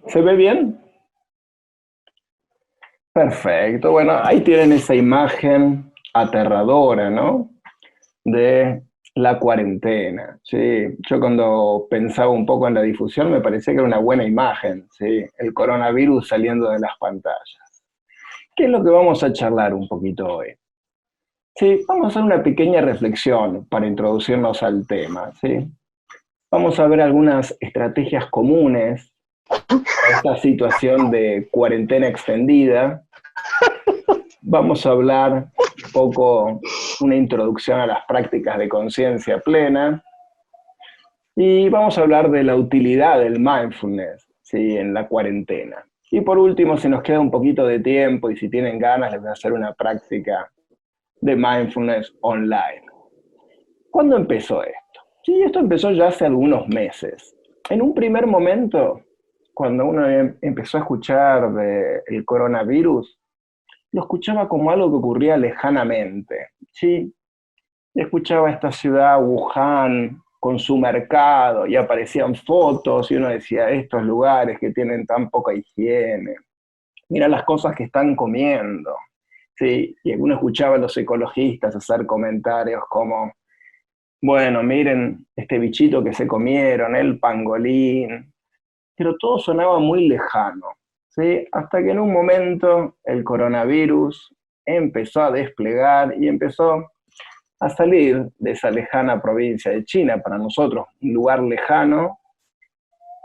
¿Se ve bien? Perfecto. Bueno, ahí tienen esa imagen aterradora, ¿no? De la cuarentena. Sí, yo cuando pensaba un poco en la difusión me parecía que era una buena imagen, sí, el coronavirus saliendo de las pantallas. ¿Qué es lo que vamos a charlar un poquito hoy? Sí, vamos a hacer una pequeña reflexión para introducirnos al tema, ¿sí? Vamos a ver algunas estrategias comunes para esta situación de cuarentena extendida. Vamos a hablar un poco, una introducción a las prácticas de conciencia plena y vamos a hablar de la utilidad del mindfulness, ¿sí? En la cuarentena. Y por último, si nos queda un poquito de tiempo y si tienen ganas, les voy a hacer una práctica de mindfulness online. ¿Cuándo empezó esto? Sí, esto empezó ya hace algunos meses. En un primer momento, cuando uno empezó a escuchar del coronavirus, lo escuchaba como algo que ocurría lejanamente. Sí, escuchaba esta ciudad, Wuhan, con su mercado, y aparecían fotos, y uno decía, estos lugares que tienen tan poca higiene, mira las cosas que están comiendo. Sí, y uno escuchaba a los ecologistas hacer comentarios como, bueno, miren este bichito que se comieron, el pangolín, pero todo sonaba muy lejano, ¿sí? Hasta que en un momento el coronavirus empezó a desplegar y empezó a salir de esa lejana provincia de China, para nosotros un lugar lejano,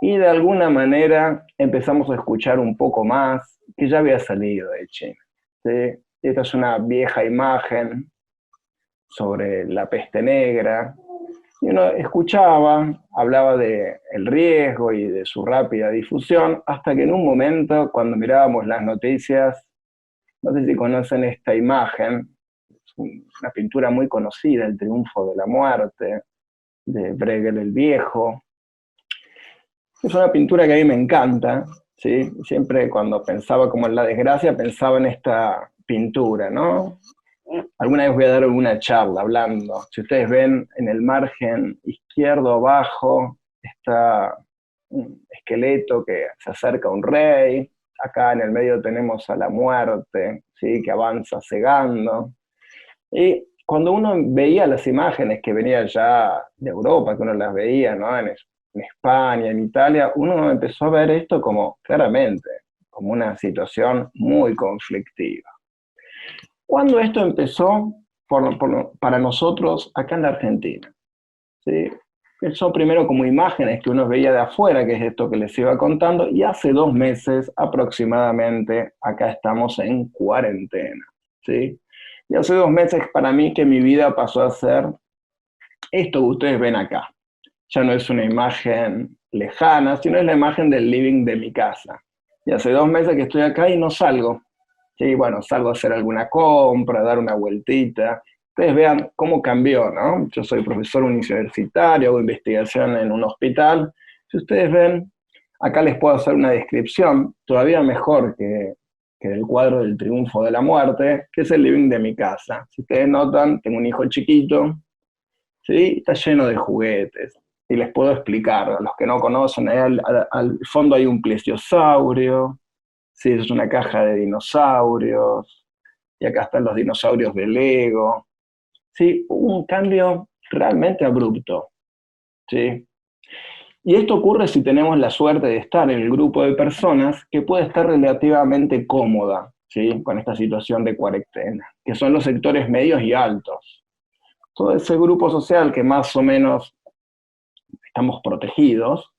y de alguna manera empezamos a escuchar un poco más que ya había salido de China. ¿Sí? Esta es una vieja imagen sobre la peste negra, y uno escuchaba, hablaba de el riesgo y de su rápida difusión, hasta que en un momento, cuando mirábamos las noticias, no sé si conocen esta imagen, es una pintura muy conocida, El triunfo de la muerte, de Bruegel el Viejo. Es una pintura que a mí me encanta, ¿sí? Siempre cuando pensaba como en la desgracia, pensaba en esta pintura, ¿no? Alguna vez voy a dar alguna charla hablando. Si ustedes ven en el margen izquierdo abajo está un esqueleto que se acerca a un rey. Acá en el medio tenemos a la muerte, ¿sí? Que avanza cegando. Y cuando uno veía las imágenes que venían ya de Europa, que uno las veía, ¿no? En España, en Italia, uno empezó a ver esto como claramente, como una situación muy conflictiva. ¿Cuándo esto empezó para nosotros acá en la Argentina? ¿Sí? Empezó primero como imágenes que uno veía de afuera, que es esto que les iba contando, y hace 2 meses aproximadamente acá estamos en cuarentena. ¿Sí? Y hace 2 meses para mí que mi vida pasó a ser esto que ustedes ven acá. Ya no es una imagen lejana, sino es la imagen del living de mi casa. Y hace 2 meses que estoy acá y no salgo. Sí, bueno, salgo a hacer alguna compra, a dar una vueltita. Ustedes vean cómo cambió, ¿no? Yo soy profesor universitario, hago investigación en un hospital. Si ustedes ven, acá les puedo hacer una descripción todavía mejor que del cuadro del triunfo de la muerte, que es el living de mi casa. Si ustedes notan, tengo un hijo chiquito, ¿sí? Está lleno de juguetes. Y les puedo explicar, a los que no conocen, ahí al fondo hay un plesiosaurio, sí, es una caja de dinosaurios, y acá están los dinosaurios de Lego. Sí, hubo un cambio realmente abrupto, ¿sí? Y esto ocurre si tenemos la suerte de estar en el grupo de personas que puede estar relativamente cómoda, ¿sí? Con esta situación de cuarentena, que son los sectores medios y altos. Todo ese grupo social que más o menos estamos protegidos,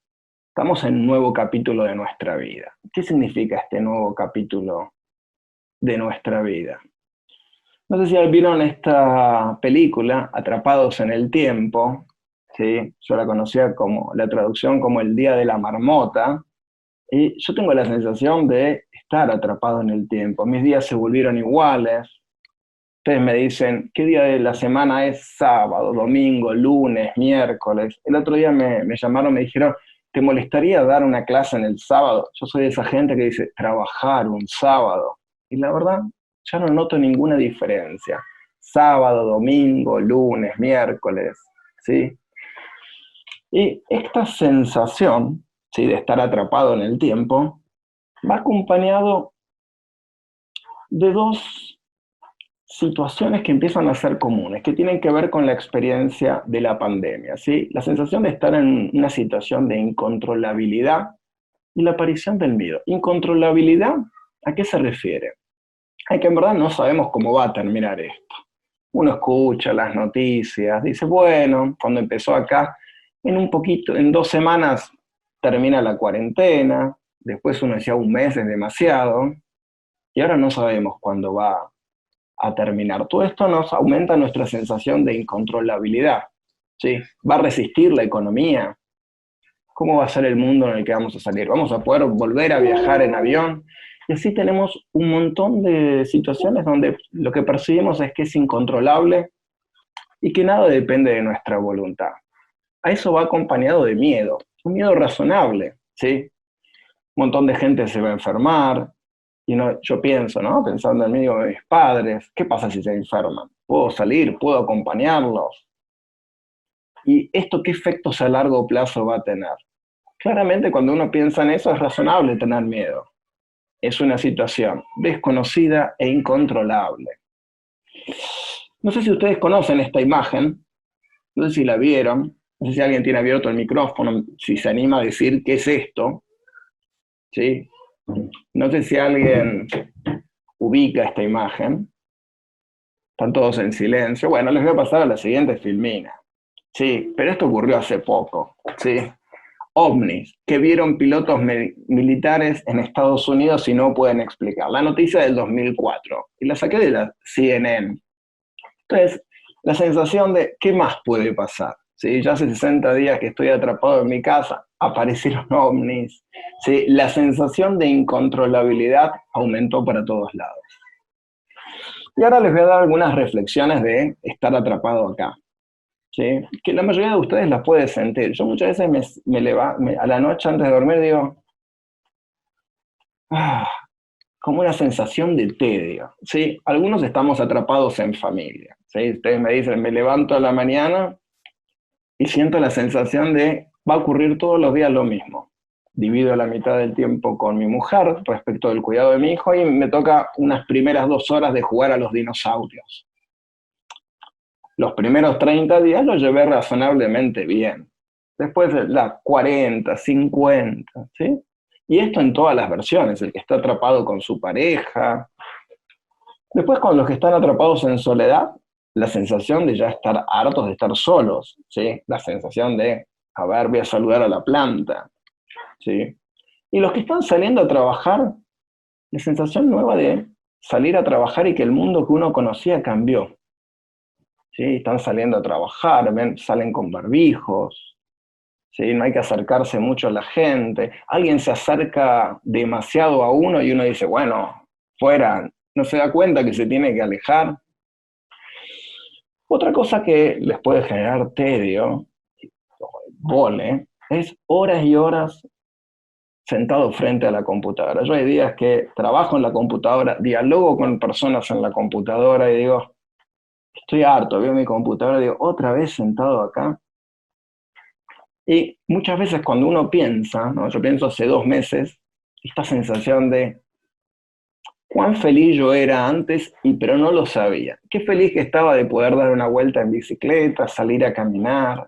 estamos en un nuevo capítulo de nuestra vida. ¿Qué significa este nuevo capítulo de nuestra vida? No sé si vieron esta película, Atrapados en el Tiempo, ¿sí? Yo la conocía como, la traducción como El Día de la Marmota, y yo tengo la sensación de estar atrapado en el tiempo. Mis días se volvieron iguales. Ustedes me dicen, ¿qué día de la semana es? Sábado, domingo, lunes, miércoles. El otro día me llamaron, me dijeron, ¿te molestaría dar una clase en el sábado? Yo soy de esa gente que dice, trabajar un sábado. Y la verdad, ya no noto ninguna diferencia. Sábado, domingo, lunes, miércoles, ¿sí? Y esta sensación ¿sí? De estar atrapado en el tiempo, va acompañado de dos situaciones que empiezan a ser comunes, que tienen que ver con la experiencia de la pandemia, ¿sí? La sensación de estar en una situación de incontrolabilidad y la aparición del miedo. ¿Incontrolabilidad? ¿A qué se refiere? A que en verdad no sabemos cómo va a terminar esto. Uno escucha las noticias, dice, bueno, cuando empezó acá, en 2 semanas termina la cuarentena, después uno decía un mes es demasiado, y ahora no sabemos cuándo va a terminar. Todo esto nos aumenta nuestra sensación de incontrolabilidad, ¿sí? ¿Va a resistir la economía? ¿Cómo va a ser el mundo en el que vamos a salir? ¿Vamos a poder volver a viajar en avión? Y así tenemos un montón de situaciones donde lo que percibimos es que es incontrolable y que nada depende de nuestra voluntad. A eso va acompañado de miedo, un miedo razonable, ¿sí? Un montón de gente se va a enfermar, y no, yo pienso, ¿no? Pensando en mí o en mis padres, ¿qué pasa si se enferman? ¿Puedo salir? ¿Puedo acompañarlos? ¿Y esto qué efectos a largo plazo va a tener? Claramente cuando uno piensa en eso es razonable tener miedo. Es una situación desconocida e incontrolable. No sé si ustedes conocen esta imagen, no sé si la vieron, no sé si alguien tiene abierto el micrófono, si se anima a decir qué es esto, ¿sí? No sé si alguien ubica esta imagen. Están todos en silencio. Bueno, les voy a pasar a la siguiente filmina. Sí, pero esto ocurrió hace poco, ¿sí? OVNIs, que vieron pilotos militares en Estados Unidos y no pueden explicar. La noticia del 2004, y la saqué de la CNN. Entonces, la sensación de, ¿qué más puede pasar? ¿Sí? Ya hace 60 días que estoy atrapado en mi casa, aparecieron ovnis. ¿Sí? La sensación de incontrolabilidad aumentó para todos lados. Y ahora les voy a dar algunas reflexiones de estar atrapado acá, ¿sí? Que la mayoría de ustedes las puede sentir. Yo muchas veces a la noche antes de dormir digo, ah, como una sensación de tedio, ¿sí? Algunos estamos atrapados en familia, ¿sí? Ustedes me dicen, me levanto a la mañana y siento la sensación de, va a ocurrir todos los días lo mismo. Divido la mitad del tiempo con mi mujer respecto del cuidado de mi hijo y me toca unas primeras 2 horas de jugar a los dinosaurios. Los primeros 30 días los llevé razonablemente bien. Después las 40, 50, ¿sí? Y esto en todas las versiones, el que está atrapado con su pareja. Después con los que están atrapados en soledad, la sensación de ya estar hartos de estar solos, ¿sí? La sensación de, a ver, voy a saludar a la planta, ¿sí? Y los que están saliendo a trabajar, la sensación nueva de salir a trabajar y que el mundo que uno conocía cambió. ¿Sí? Están saliendo a trabajar, salen con barbijos, ¿sí? No hay que acercarse mucho a la gente. Alguien se acerca demasiado a uno y uno dice, bueno, fuera, no se da cuenta que se tiene que alejar. Otra cosa que les puede generar tedio, vole, es horas y horas sentado frente a la computadora. Yo hay días que trabajo en la computadora, dialogo con personas en la computadora y digo, estoy harto, veo mi computadora y digo, otra vez sentado acá. Y muchas veces cuando uno piensa, ¿no? Yo pienso hace 2 meses, esta sensación de cuán feliz yo era antes, pero no lo sabía. Qué feliz que estaba de poder dar una vuelta en bicicleta, salir a caminar,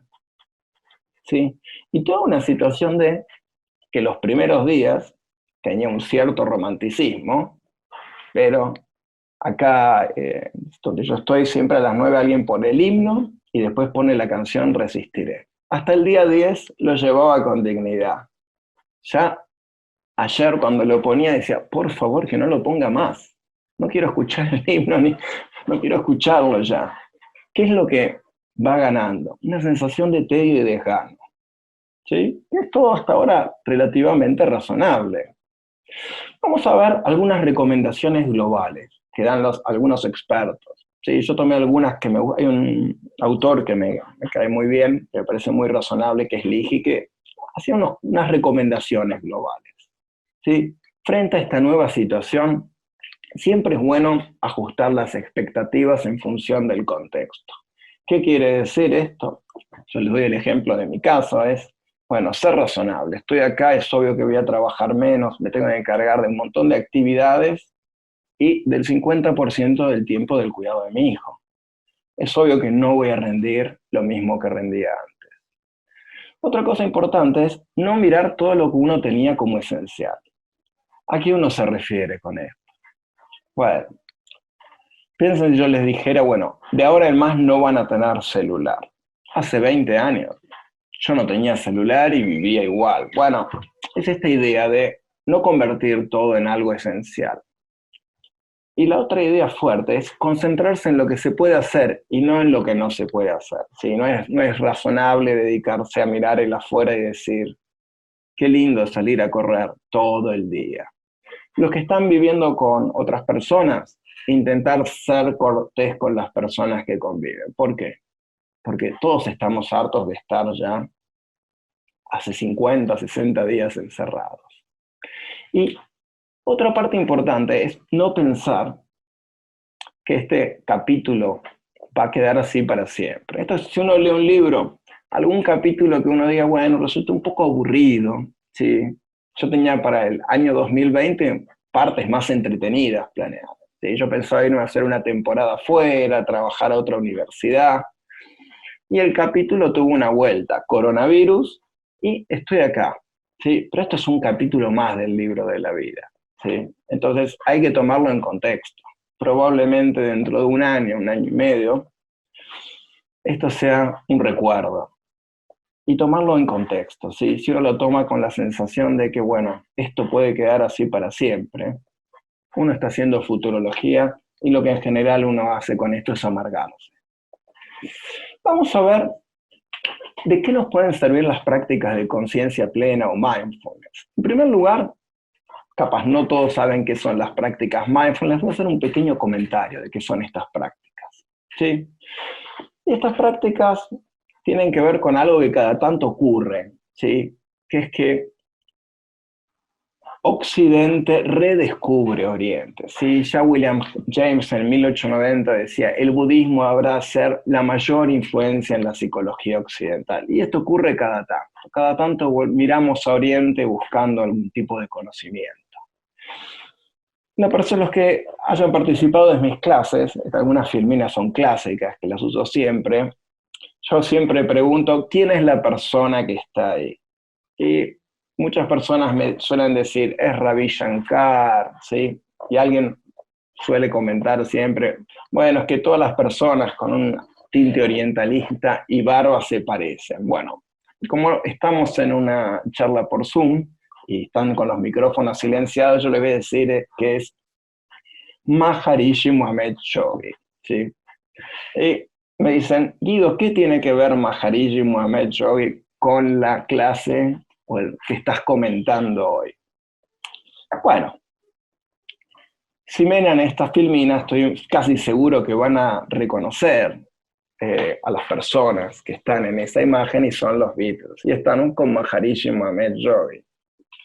¿sí? Y toda una situación de que los primeros días tenía un cierto romanticismo, pero acá, donde yo estoy, siempre a las 9 alguien pone el himno y después pone la canción Resistiré. Hasta el día 10 lo llevaba con dignidad. Ya ayer cuando lo ponía decía, por favor que no lo ponga más. No quiero escuchar el himno, no quiero escucharlo ya. ¿Qué es lo que va ganando? Una sensación de tedio y desgano, ¿sí? Es todo hasta ahora relativamente razonable. Vamos a ver algunas recomendaciones globales que dan algunos expertos. Sí, yo tomé algunas que hay un autor que me cae muy bien, que me parece muy razonable, que es Ligi, que hacía unas recomendaciones globales. ¿Sí? Frente a esta nueva situación, siempre es bueno ajustar las expectativas en función del contexto. ¿Qué quiere decir esto? Yo les doy el ejemplo de mi caso, es Bueno, ser razonable. Estoy acá, es obvio que voy a trabajar menos, me tengo que encargar de un montón de actividades y del 50% del tiempo del cuidado de mi hijo. Es obvio que no voy a rendir lo mismo que rendía antes. Otra cosa importante es no mirar todo lo que uno tenía como esencial. ¿A qué uno se refiere con esto? Bueno, piensen si yo les dijera, bueno, de ahora en más no van a tener celular. Hace 20 años yo no tenía celular y vivía igual. Bueno, es esta idea de no convertir todo en algo esencial. Y la otra idea fuerte es concentrarse en lo que se puede hacer y no en lo que no se puede hacer. ¿Sí? No es razonable dedicarse a mirar el afuera y decir, qué lindo salir a correr todo el día. Los que están viviendo con otras personas, intentar ser cortés con las personas que conviven. ¿Por qué? Porque todos estamos hartos de estar ya hace 50, 60 días encerrados. Y otra parte importante es no pensar que este capítulo va a quedar así para siempre. Esto, si uno lee un libro, algún capítulo que uno diga, bueno, resulta un poco aburrido, ¿sí? Yo tenía para el año 2020 partes más entretenidas planeadas. ¿Sí? Yo pensaba irme a hacer una temporada afuera, trabajar a otra universidad, y el capítulo tuvo una vuelta, coronavirus, y estoy acá. ¿Sí? Pero esto es un capítulo más del libro de la vida. ¿Sí? Entonces hay que tomarlo en contexto. Probablemente dentro de un año y medio, esto sea un recuerdo. Y tomarlo en contexto, ¿sí? Si uno lo toma con la sensación de que, bueno, esto puede quedar así para siempre, uno está haciendo futurología y lo que en general uno hace con esto es amargarse. Vamos a ver de qué nos pueden servir las prácticas de conciencia plena o mindfulness. En primer lugar, capaz no todos saben qué son las prácticas mindfulness, voy a hacer un pequeño comentario de qué son estas prácticas. ¿Sí? Y estas prácticas tienen que ver con algo que cada tanto ocurre, ¿sí? Que es que Occidente redescubre Oriente. ¿Sí? Ya William James en 1890 decía, el budismo habrá de ser la mayor influencia en la psicología occidental. Y esto ocurre cada tanto. Cada tanto miramos a Oriente buscando algún tipo de conocimiento. Los que hayan participado de mis clases, algunas filminas son clásicas, que las uso siempre, yo siempre pregunto, ¿quién es la persona que está ahí? Y muchas personas me suelen decir, es Ravi Shankar, ¿sí? Y alguien suele comentar siempre, bueno, es que todas las personas con un tinte orientalista y barba se parecen. Bueno, como estamos en una charla por Zoom y están con los micrófonos silenciados, yo les voy a decir que es Maharishi Mohamed Yogi, ¿sí? Y me dicen, Guido, ¿qué tiene que ver Maharishi Mohamed Yogi con la clase o el que estás comentando hoy? Bueno, si miran estas filminas, estoy casi seguro que van a reconocer a las personas que están en esa imagen y son los Beatles. Y están con Maharishi Mohamed Yogi.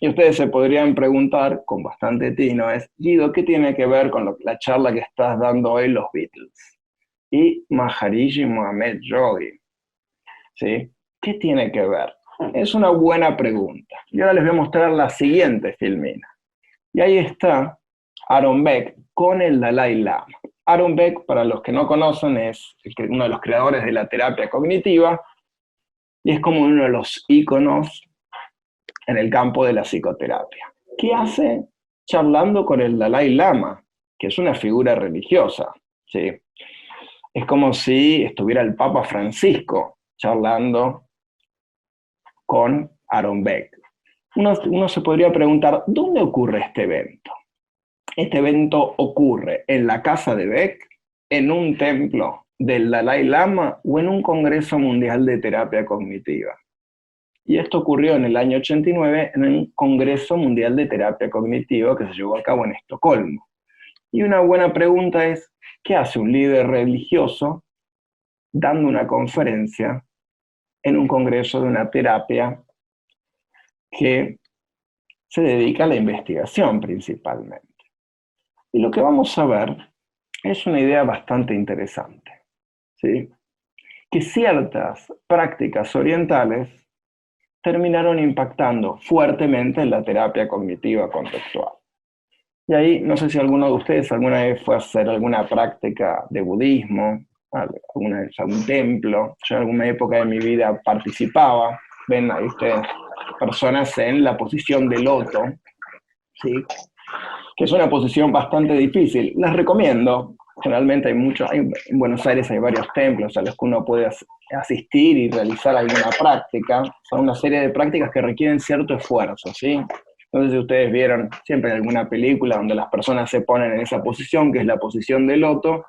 Y ustedes se podrían preguntar, con bastante tino, es, Guido, ¿qué tiene que ver con la charla que estás dando hoy los Beatles? Y Maharishi Mohamed Yogi, ¿sí? ¿Qué tiene que ver? Es una buena pregunta. Y ahora les voy a mostrar la siguiente filmina. Y ahí está Aaron Beck con el Dalai Lama. Aaron Beck, para los que no conocen, es uno de los creadores de la terapia cognitiva y es como uno de los íconos en el campo de la psicoterapia. ¿Qué hace charlando con el Dalai Lama? Que es una figura religiosa, ¿sí? Es como si estuviera el Papa Francisco charlando con Aaron Beck. Uno se podría preguntar, ¿dónde ocurre este evento? Este evento ocurre en la casa de Beck, en un templo del Dalai Lama o en un Congreso Mundial de Terapia Cognitiva. Y esto ocurrió en el año 89 en un Congreso Mundial de Terapia Cognitiva que se llevó a cabo en Estocolmo. Y una buena pregunta es, ¿qué hace un líder religioso dando una conferencia en un congreso de una terapia que se dedica a la investigación principalmente? Y lo que vamos a ver es una idea bastante interesante, ¿sí? Que ciertas prácticas orientales terminaron impactando fuertemente en la terapia cognitiva conductual. Y ahí, no sé si alguno de ustedes alguna vez fue a hacer alguna práctica de budismo, alguna vez a un templo. Yo en alguna época de mi vida participaba, ven ahí ustedes, personas en la posición de loto, ¿sí? Que es una posición bastante difícil. Les recomiendo, generalmente en Buenos Aires hay varios templos a los que uno puede asistir y realizar alguna práctica. Son una serie de prácticas que requieren cierto esfuerzo, ¿sí? No sé si ustedes vieron siempre en alguna película donde las personas se ponen en esa posición, que es la posición de loto,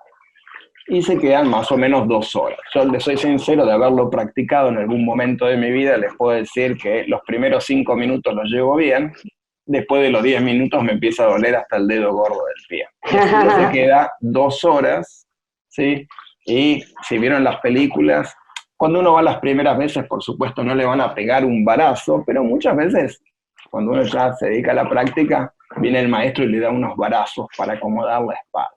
y se quedan más o menos 2 horas. Yo les soy sincero, de haberlo practicado en algún momento de mi vida, les puedo decir que los primeros 5 minutos los llevo bien, después de los 10 minutos me empieza a doler hasta el dedo gordo del pie. Y se queda 2 horas, ¿sí? Y si vieron las películas, cuando uno va las primeras veces, por supuesto, no le van a pegar un barazo, pero muchas veces, cuando uno ya se dedica a la práctica, viene el maestro y le da unos barazos para acomodar la espalda.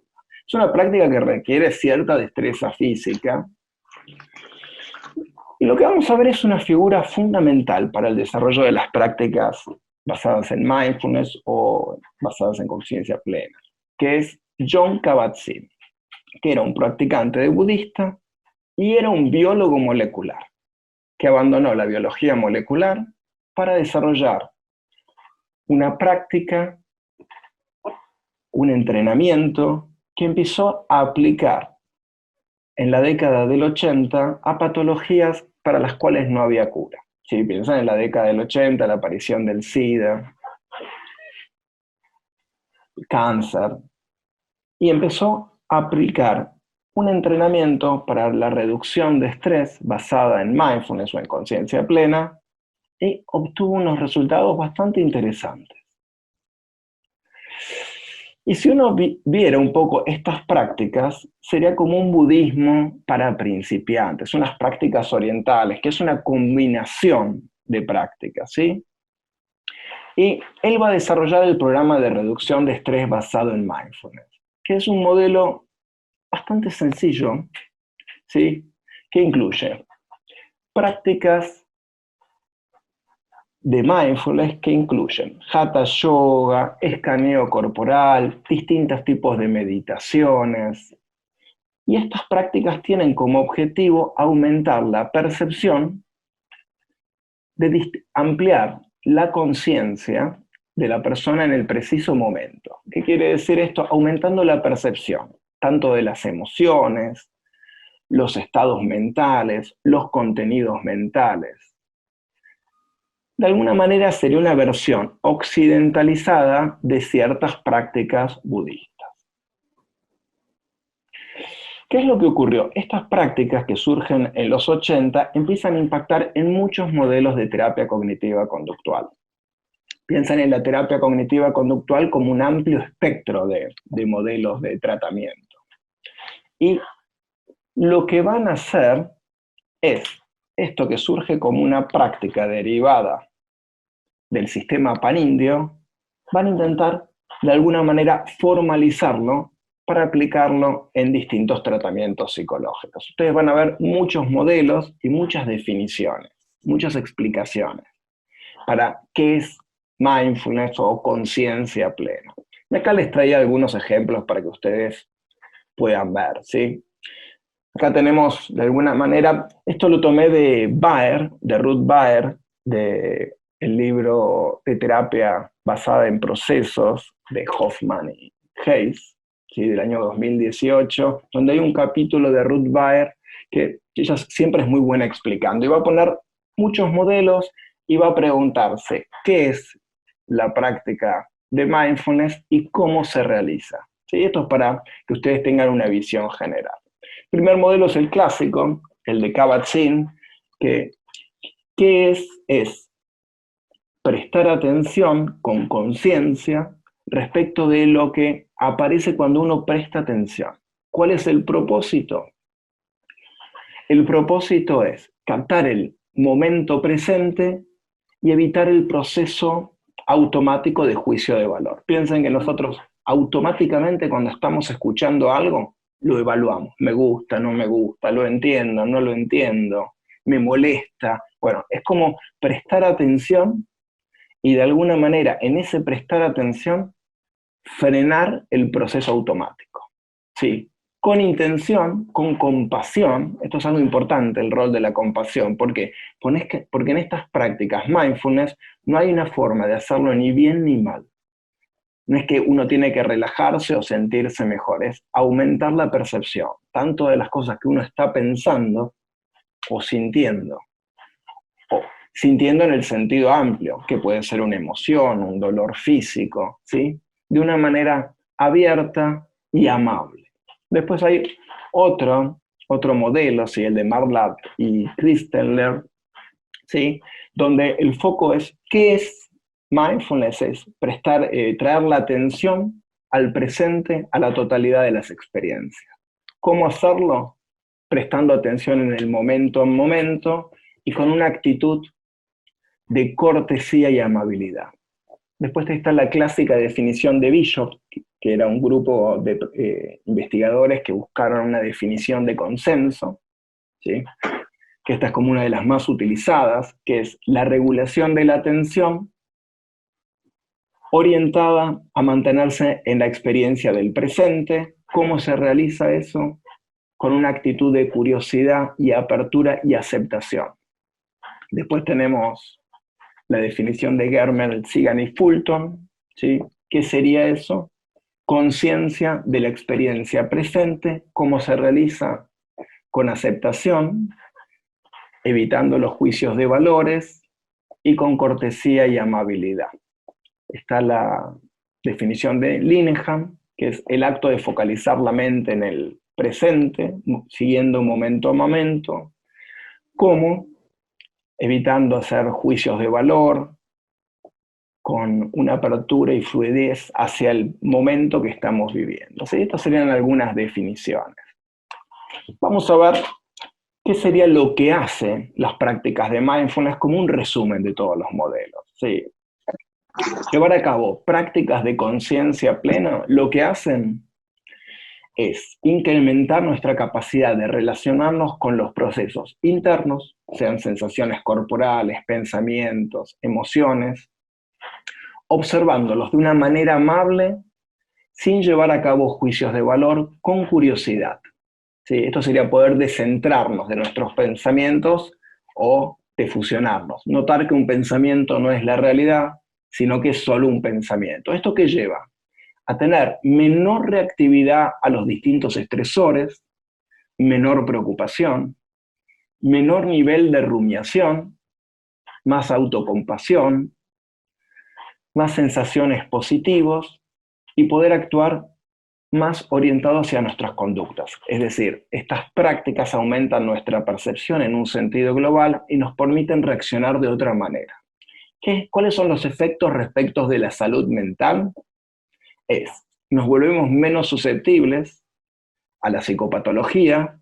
Es una práctica que requiere cierta destreza física. Y lo que vamos a ver es una figura fundamental para el desarrollo de las prácticas basadas en mindfulness o basadas en conciencia plena, que es Jon Kabat-Zinn, que era un practicante de budista y era un biólogo molecular, que abandonó la biología molecular para desarrollar una práctica, un entrenamiento que empezó a aplicar en la década del 80 a patologías para las cuales no había cura. Si piensan en la década del 80, la aparición del SIDA, el cáncer, y empezó a aplicar un entrenamiento para la reducción de estrés basada en mindfulness o en conciencia plena, y obtuvo unos resultados bastante interesantes. Y si uno viera un poco estas prácticas, sería como un budismo para principiantes, unas prácticas orientales, que es una combinación de prácticas, ¿sí? Y él va a desarrollar el programa de reducción de estrés basado en mindfulness, que es un modelo bastante sencillo, ¿sí? Que incluye prácticas de mindfulness que incluyen hatha yoga, escaneo corporal, distintos tipos de meditaciones. Y estas prácticas tienen como objetivo aumentar la percepción, de ampliar la conciencia de la persona en el preciso momento. ¿Qué quiere decir esto? Aumentando la percepción, tanto de las emociones, los estados mentales, los contenidos mentales. De alguna manera sería una versión occidentalizada de ciertas prácticas budistas. ¿Qué es lo que ocurrió? Estas prácticas que surgen en los 80 empiezan a impactar en muchos modelos de terapia cognitiva conductual. Piensan en la terapia cognitiva conductual como un amplio espectro de modelos de tratamiento. Y lo que van a hacer es esto que surge como una práctica derivada del sistema panindio, van a intentar de alguna manera formalizarlo para aplicarlo en distintos tratamientos psicológicos. Ustedes van a ver muchos modelos y muchas definiciones, muchas explicaciones para qué es mindfulness o conciencia plena. Y acá les traía algunos ejemplos para que ustedes puedan ver, ¿sí? Acá tenemos, de alguna manera, esto lo tomé de Baer, de Ruth Baer, de el libro de terapia basada en procesos de Hoffman y Hayes, ¿sí? Del año 2018, donde hay un capítulo de Ruth Baer que ella siempre es muy buena explicando, y va a poner muchos modelos y va a preguntarse qué es la práctica de mindfulness y cómo se realiza. ¿Sí? Esto es para que ustedes tengan una visión general. El primer modelo es el clásico, el de Kabat-Zinn, que ¿qué es prestar atención con conciencia respecto de lo que aparece cuando uno presta atención. ¿Cuál es el propósito? El propósito es captar el momento presente y evitar el proceso automático de juicio de valor. Piensen que nosotros automáticamente cuando estamos escuchando algo, lo evaluamos. Me gusta, no me gusta, lo entiendo, no lo entiendo. me molesta. Bueno, es como prestar atención y de alguna manera en ese prestar atención frenar el proceso automático. Sí, con intención, con compasión. Esto es algo importante, el rol de la compasión. ¿Por qué? Porque en estas prácticas mindfulness no hay una forma de hacerlo ni bien ni mal. No es que uno tiene que relajarse o sentirse mejor, es aumentar la percepción, tanto de las cosas que uno está pensando o sintiendo en el sentido amplio, que puede ser una emoción, un dolor físico, ¿sí? De una manera abierta y amable. Después hay otro modelo, ¿sí? El de Marlatt y Christenler, ¿sí? Donde el foco es qué es mindfulness, es traer la atención al presente, a la totalidad de las experiencias. ¿Cómo hacerlo? Prestando atención en el momento en momento y con una actitud de cortesía y amabilidad. Después está la clásica definición de Bishop, que era un grupo de investigadores que buscaron una definición de consenso, ¿sí? Que esta es como una de las más utilizadas, que es la regulación de la atención orientada a mantenerse en la experiencia del presente. ¿Cómo se realiza eso? Con una actitud de curiosidad y apertura y aceptación. Después tenemos la definición de Germer, Zigan y Fulton, ¿sí? ¿Qué sería eso? Conciencia de la experiencia presente, cómo se realiza con aceptación, evitando los juicios de valores y con cortesía y amabilidad. Está la definición de Linehan, que es el acto de focalizar la mente en el presente, siguiendo momento a momento, como evitando hacer juicios de valor, con una apertura y fluidez hacia el momento que estamos viviendo. ¿Sí? Estas serían algunas definiciones. Vamos a ver qué sería lo que hacen las prácticas de mindfulness como un resumen de todos los modelos. ¿Sí? Llevar a cabo prácticas de conciencia plena, lo que hacen es incrementar nuestra capacidad de relacionarnos con los procesos internos, sean sensaciones corporales, pensamientos, emociones, observándolos de una manera amable, sin llevar a cabo juicios de valor, con curiosidad. ¿Sí? Esto sería poder descentrarnos de nuestros pensamientos o de fusionarnos. Notar que un pensamiento no es la realidad, sino que es solo un pensamiento. ¿Esto qué lleva? A tener menor reactividad a los distintos estresores, menor preocupación, menor nivel de rumiación, más autocompasión, más sensaciones positivas y poder actuar más orientado hacia nuestras conductas. Es decir, estas prácticas aumentan nuestra percepción en un sentido global y nos permiten reaccionar de otra manera. ¿Cuáles son los efectos respecto de la salud mental? Nos volvemos menos susceptibles a la psicopatología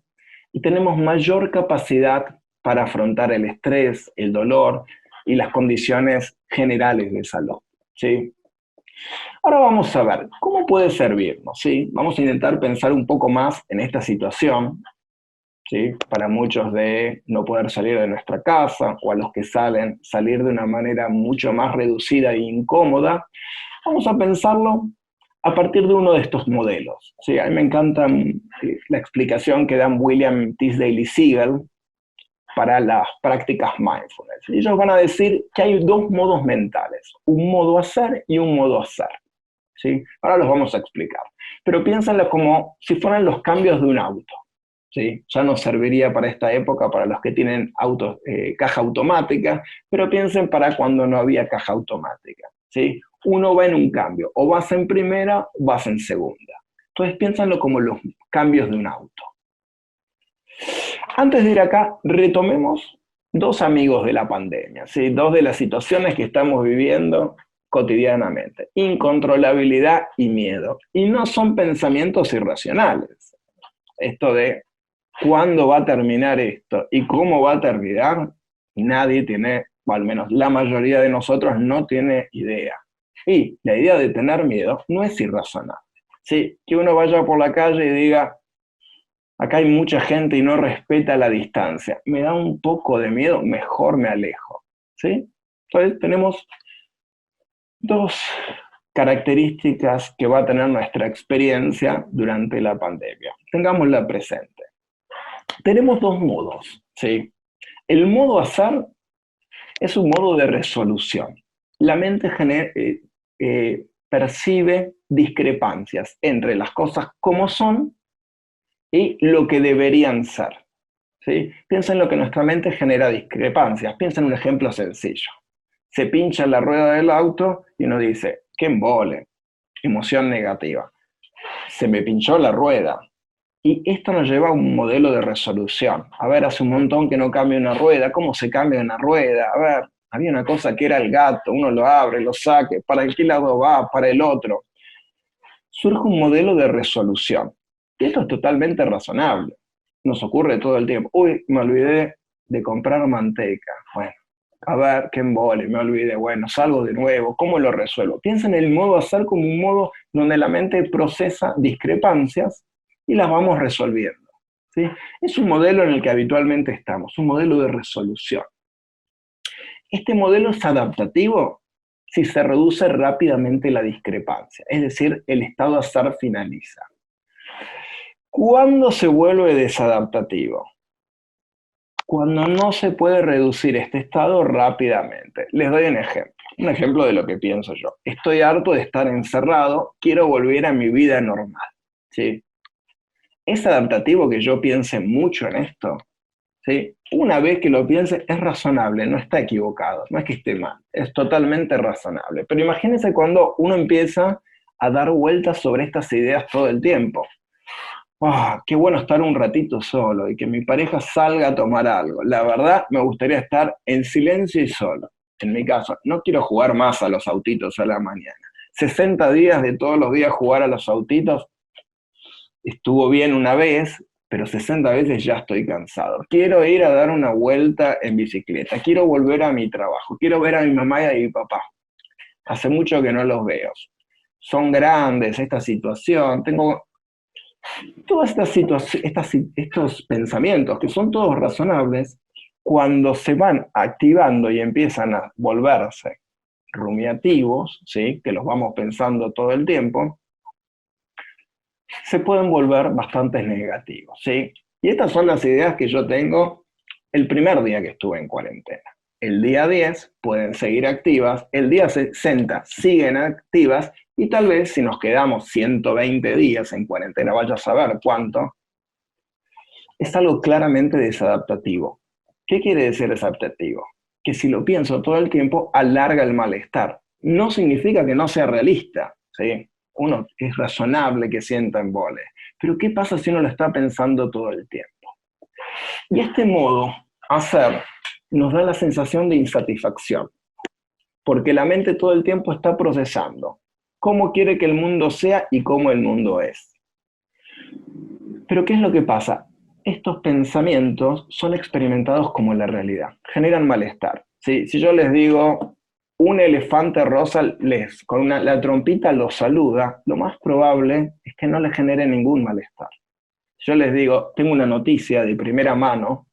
y tenemos mayor capacidad para afrontar el estrés, el dolor y las condiciones generales de salud. ¿Sí? Ahora vamos a ver, ¿cómo puede servirnos? ¿Sí? Vamos a intentar pensar un poco más en esta situación, ¿sí? Para muchos de no poder salir de nuestra casa, o a los que salen, salir de una manera mucho más reducida e incómoda. Vamos a pensarlo a partir de uno de estos modelos. ¿Sí? A mí me encanta la explicación que dan William Tisdale y Siegel para las prácticas mindfulness. Y ellos van a decir que hay dos modos mentales, un modo hacer y un modo hacer. ¿Sí? Ahora los vamos a explicar. Pero piénsenlo como si fueran los cambios de un auto. ¿Sí? Ya no serviría para esta época para los que tienen caja automática, pero piensen para cuando no había caja automática. ¿Sí? Uno va en un cambio, o vas en primera o vas en segunda. Entonces piénsenlo como los cambios de un auto. Antes de ir acá, retomemos dos amigos de la pandemia, ¿sí? Dos de las situaciones que estamos viviendo cotidianamente: incontrolabilidad y miedo. Y no son pensamientos irracionales. Esto de cuándo va a terminar esto y cómo va a terminar, nadie tiene, o al menos la mayoría de nosotros no tiene idea. Y la idea de tener miedo no es irracional. ¿Sí? Que uno vaya por la calle y diga, Acá hay mucha gente y no respeta la distancia. Me da un poco de miedo, mejor me alejo. ¿Sí? Entonces tenemos dos características que va a tener nuestra experiencia durante la pandemia. Tengámosla presente. Tenemos dos modos. ¿Sí? El modo azar es un modo de resolución. La mente percibe discrepancias entre las cosas como son y lo que deberían ser. ¿Sí? Piensa en lo que nuestra mente genera discrepancias. Piensa en un ejemplo sencillo. Se pincha la rueda del auto y uno dice, qué embole, emoción negativa. Se me pinchó la rueda. Y esto nos lleva a un modelo de resolución. A ver, hace un montón que no cambia una rueda. ¿Cómo se cambia una rueda? A ver, había una cosa que era el gato. Uno lo abre, lo saque. ¿Para qué lado va? Para el otro. Surge un modelo de resolución. Y esto es totalmente razonable. Nos ocurre todo el tiempo. Uy, me olvidé de comprar manteca. Bueno, a ver, qué embole, me olvidé. Bueno, salgo de nuevo. ¿Cómo lo resuelvo? Piensa en el modo hacer como un modo donde la mente procesa discrepancias y las vamos resolviendo. ¿Sí? Es un modelo en el que habitualmente estamos, un modelo de resolución. Este modelo es adaptativo si se reduce rápidamente la discrepancia, es decir, el estado de hacer finaliza. ¿Cuándo se vuelve desadaptativo? Cuando no se puede reducir este estado rápidamente. Les doy un ejemplo de lo que pienso yo. Estoy harto de estar encerrado, quiero volver a mi vida normal. ¿Sí? ¿Es adaptativo que yo piense mucho en esto? ¿Sí? Una vez que lo piense, es razonable, no está equivocado, no es que esté mal, es totalmente razonable. Pero imagínense cuando uno empieza a dar vueltas sobre estas ideas todo el tiempo. Oh, qué bueno estar un ratito solo y que mi pareja salga a tomar algo. La verdad, me gustaría estar en silencio y solo. En mi caso, no quiero jugar más a los autitos a la mañana. 60 días de todos los días jugar a los autitos, estuvo bien una vez, pero 60 veces ya estoy cansado. Quiero ir a dar una vuelta en bicicleta, quiero volver a mi trabajo, quiero ver a mi mamá y a mi papá. Hace mucho que no los veo. Son grandes, esta situación, tengo todas estos pensamientos, que son todos razonables, cuando se van activando y empiezan a volverse rumiativos, ¿sí? Que los vamos pensando todo el tiempo, se pueden volver bastante negativos, ¿sí? Y estas son las ideas que yo tengo el primer día que estuve en cuarentena. El día 10 pueden seguir activas, el día 60 siguen activas, y tal vez si nos quedamos 120 días en cuarentena, vaya a saber cuánto, es algo claramente desadaptativo. ¿Qué quiere decir desadaptativo? Que si lo pienso todo el tiempo, alarga el malestar. No significa que no sea realista, ¿sí? Uno es razonable que sienta embole. Pero ¿qué pasa si uno lo está pensando todo el tiempo? Y este modo, hacer, nos da la sensación de insatisfacción, porque la mente todo el tiempo está procesando cómo quiere que el mundo sea y cómo el mundo es. Pero ¿qué es lo que pasa? Estos pensamientos son experimentados como la realidad, generan malestar. ¿Sí? Si yo les digo, un elefante rosa con la trompita los saluda, lo más probable es que no les genere ningún malestar. Yo les digo, tengo una noticia de primera mano,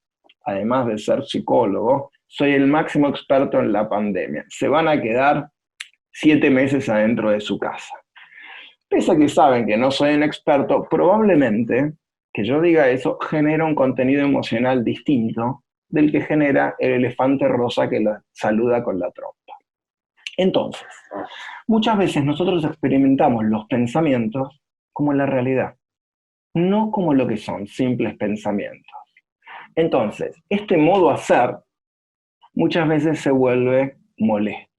además de ser psicólogo, soy el máximo experto en la pandemia. Se van a quedar 7 meses adentro de su casa. Pese a que saben que no soy un experto, probablemente que yo diga eso genera un contenido emocional distinto del que genera el elefante rosa que la saluda con la trompa. Entonces, muchas veces nosotros experimentamos los pensamientos como la realidad, no como lo que son, simples pensamientos. Entonces, este modo hacer muchas veces se vuelve molesto.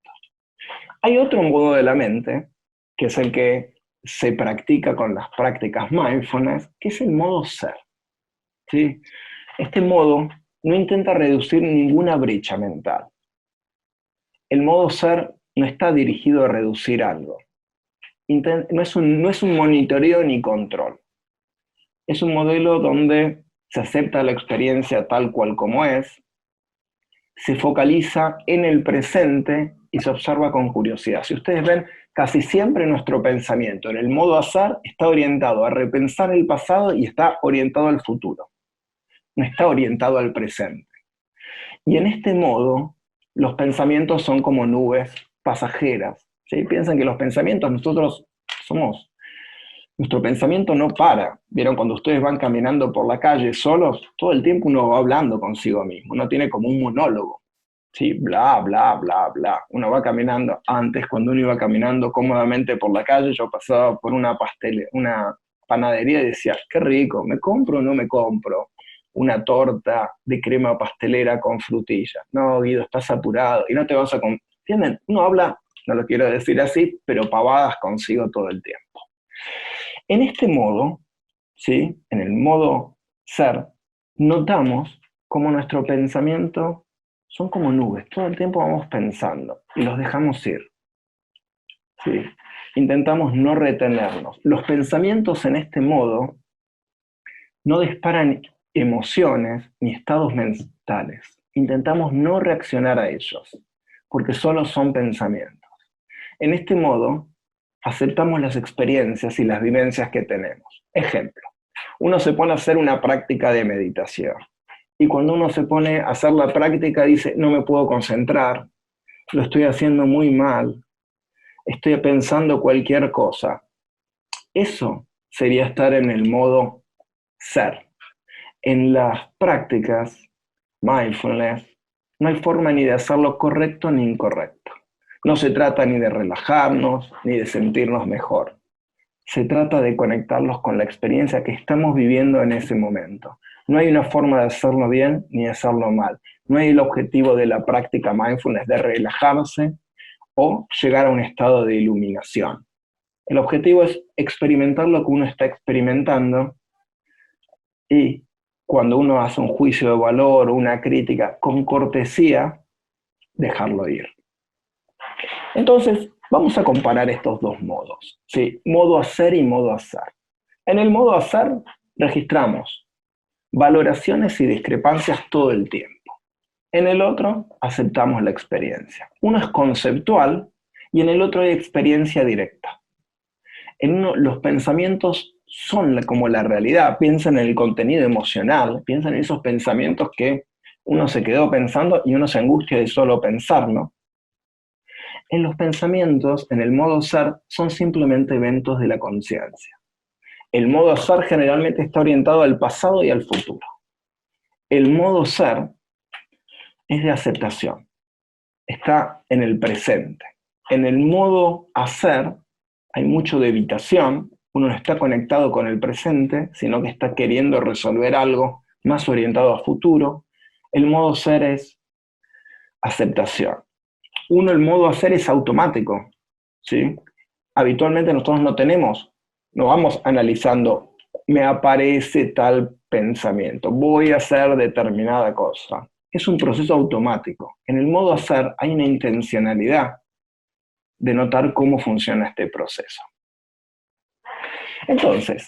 Hay otro modo de la mente, que es el que se practica con las prácticas mindfulness, que es el modo ser. ¿Sí? Este modo no intenta reducir ninguna brecha mental. El modo ser no está dirigido a reducir algo. No es un monitoreo ni control. Es un modelo donde se acepta la experiencia tal cual como es, se focaliza en el presente y se observa con curiosidad. Si ustedes ven, Casi siempre nuestro pensamiento en el modo hacer está orientado a repensar el pasado y está orientado al futuro, no está orientado al presente. Y en este modo, los pensamientos son como nubes pasajeras, ¿sí? Piensan que los pensamientos, nuestro pensamiento no para. ¿Vieron cuando ustedes van caminando por la calle solos? Todo el tiempo uno va hablando consigo mismo, uno tiene como un monólogo. Sí, bla, bla, bla, bla. Uno va caminando. Antes, cuando uno iba caminando cómodamente por la calle, yo pasaba por una panadería y decía, qué rico, ¿me compro o no me compro una torta de crema pastelera con frutilla? No, Guido, estás apurado y no te vas a... ¿Entienden? Uno habla, no lo quiero decir así, pero pavadas consigo todo el tiempo. En este modo, ¿sí? En el modo ser, notamos cómo nuestro pensamiento son como nubes, todo el tiempo vamos pensando y los dejamos ir. ¿Sí? Intentamos no retenernos. Los pensamientos en este modo no disparan emociones ni estados mentales. Intentamos no reaccionar a ellos, porque solo son pensamientos. En este modo, aceptamos las experiencias y las vivencias que tenemos. Ejemplo, uno se pone a hacer una práctica de meditación. Y cuando uno se pone a hacer la práctica dice, no me puedo concentrar, lo estoy haciendo muy mal, estoy pensando cualquier cosa. Eso sería estar en el modo ser. En las prácticas mindfulness no hay forma ni de hacerlo correcto ni incorrecto. No se trata ni de relajarnos ni de sentirnos mejor. Se trata de conectarlos con la experiencia que estamos viviendo en ese momento. No hay una forma de hacerlo bien ni de hacerlo mal. No hay el objetivo de la práctica mindfulness de relajarse o llegar a un estado de iluminación. El objetivo es experimentar lo que uno está experimentando y cuando uno hace un juicio de valor o una crítica con cortesía, dejarlo ir. Entonces, vamos a comparar estos dos modos, ¿sí? Modo hacer y modo hacer. En el modo hacer registramos valoraciones y discrepancias todo el tiempo. En el otro aceptamos la experiencia. Uno es conceptual y en el otro hay experiencia directa. En uno los pensamientos son como la realidad. Piensan en el contenido emocional, piensan en esos pensamientos que uno se quedó pensando y uno se angustia de solo pensar, ¿no? En los pensamientos, en el modo ser, son simplemente eventos de la conciencia. El modo ser generalmente está orientado al pasado y al futuro. El modo ser es de aceptación, está en el presente. En el modo hacer hay mucho de evitación, uno no está conectado con el presente, sino que está queriendo resolver algo más orientado a futuro. El modo ser es aceptación. El modo hacer es automático, ¿sí? Habitualmente nosotros no vamos analizando, me aparece tal pensamiento, voy a hacer determinada cosa. Es un proceso automático. En el modo hacer hay una intencionalidad de notar cómo funciona este proceso. Entonces,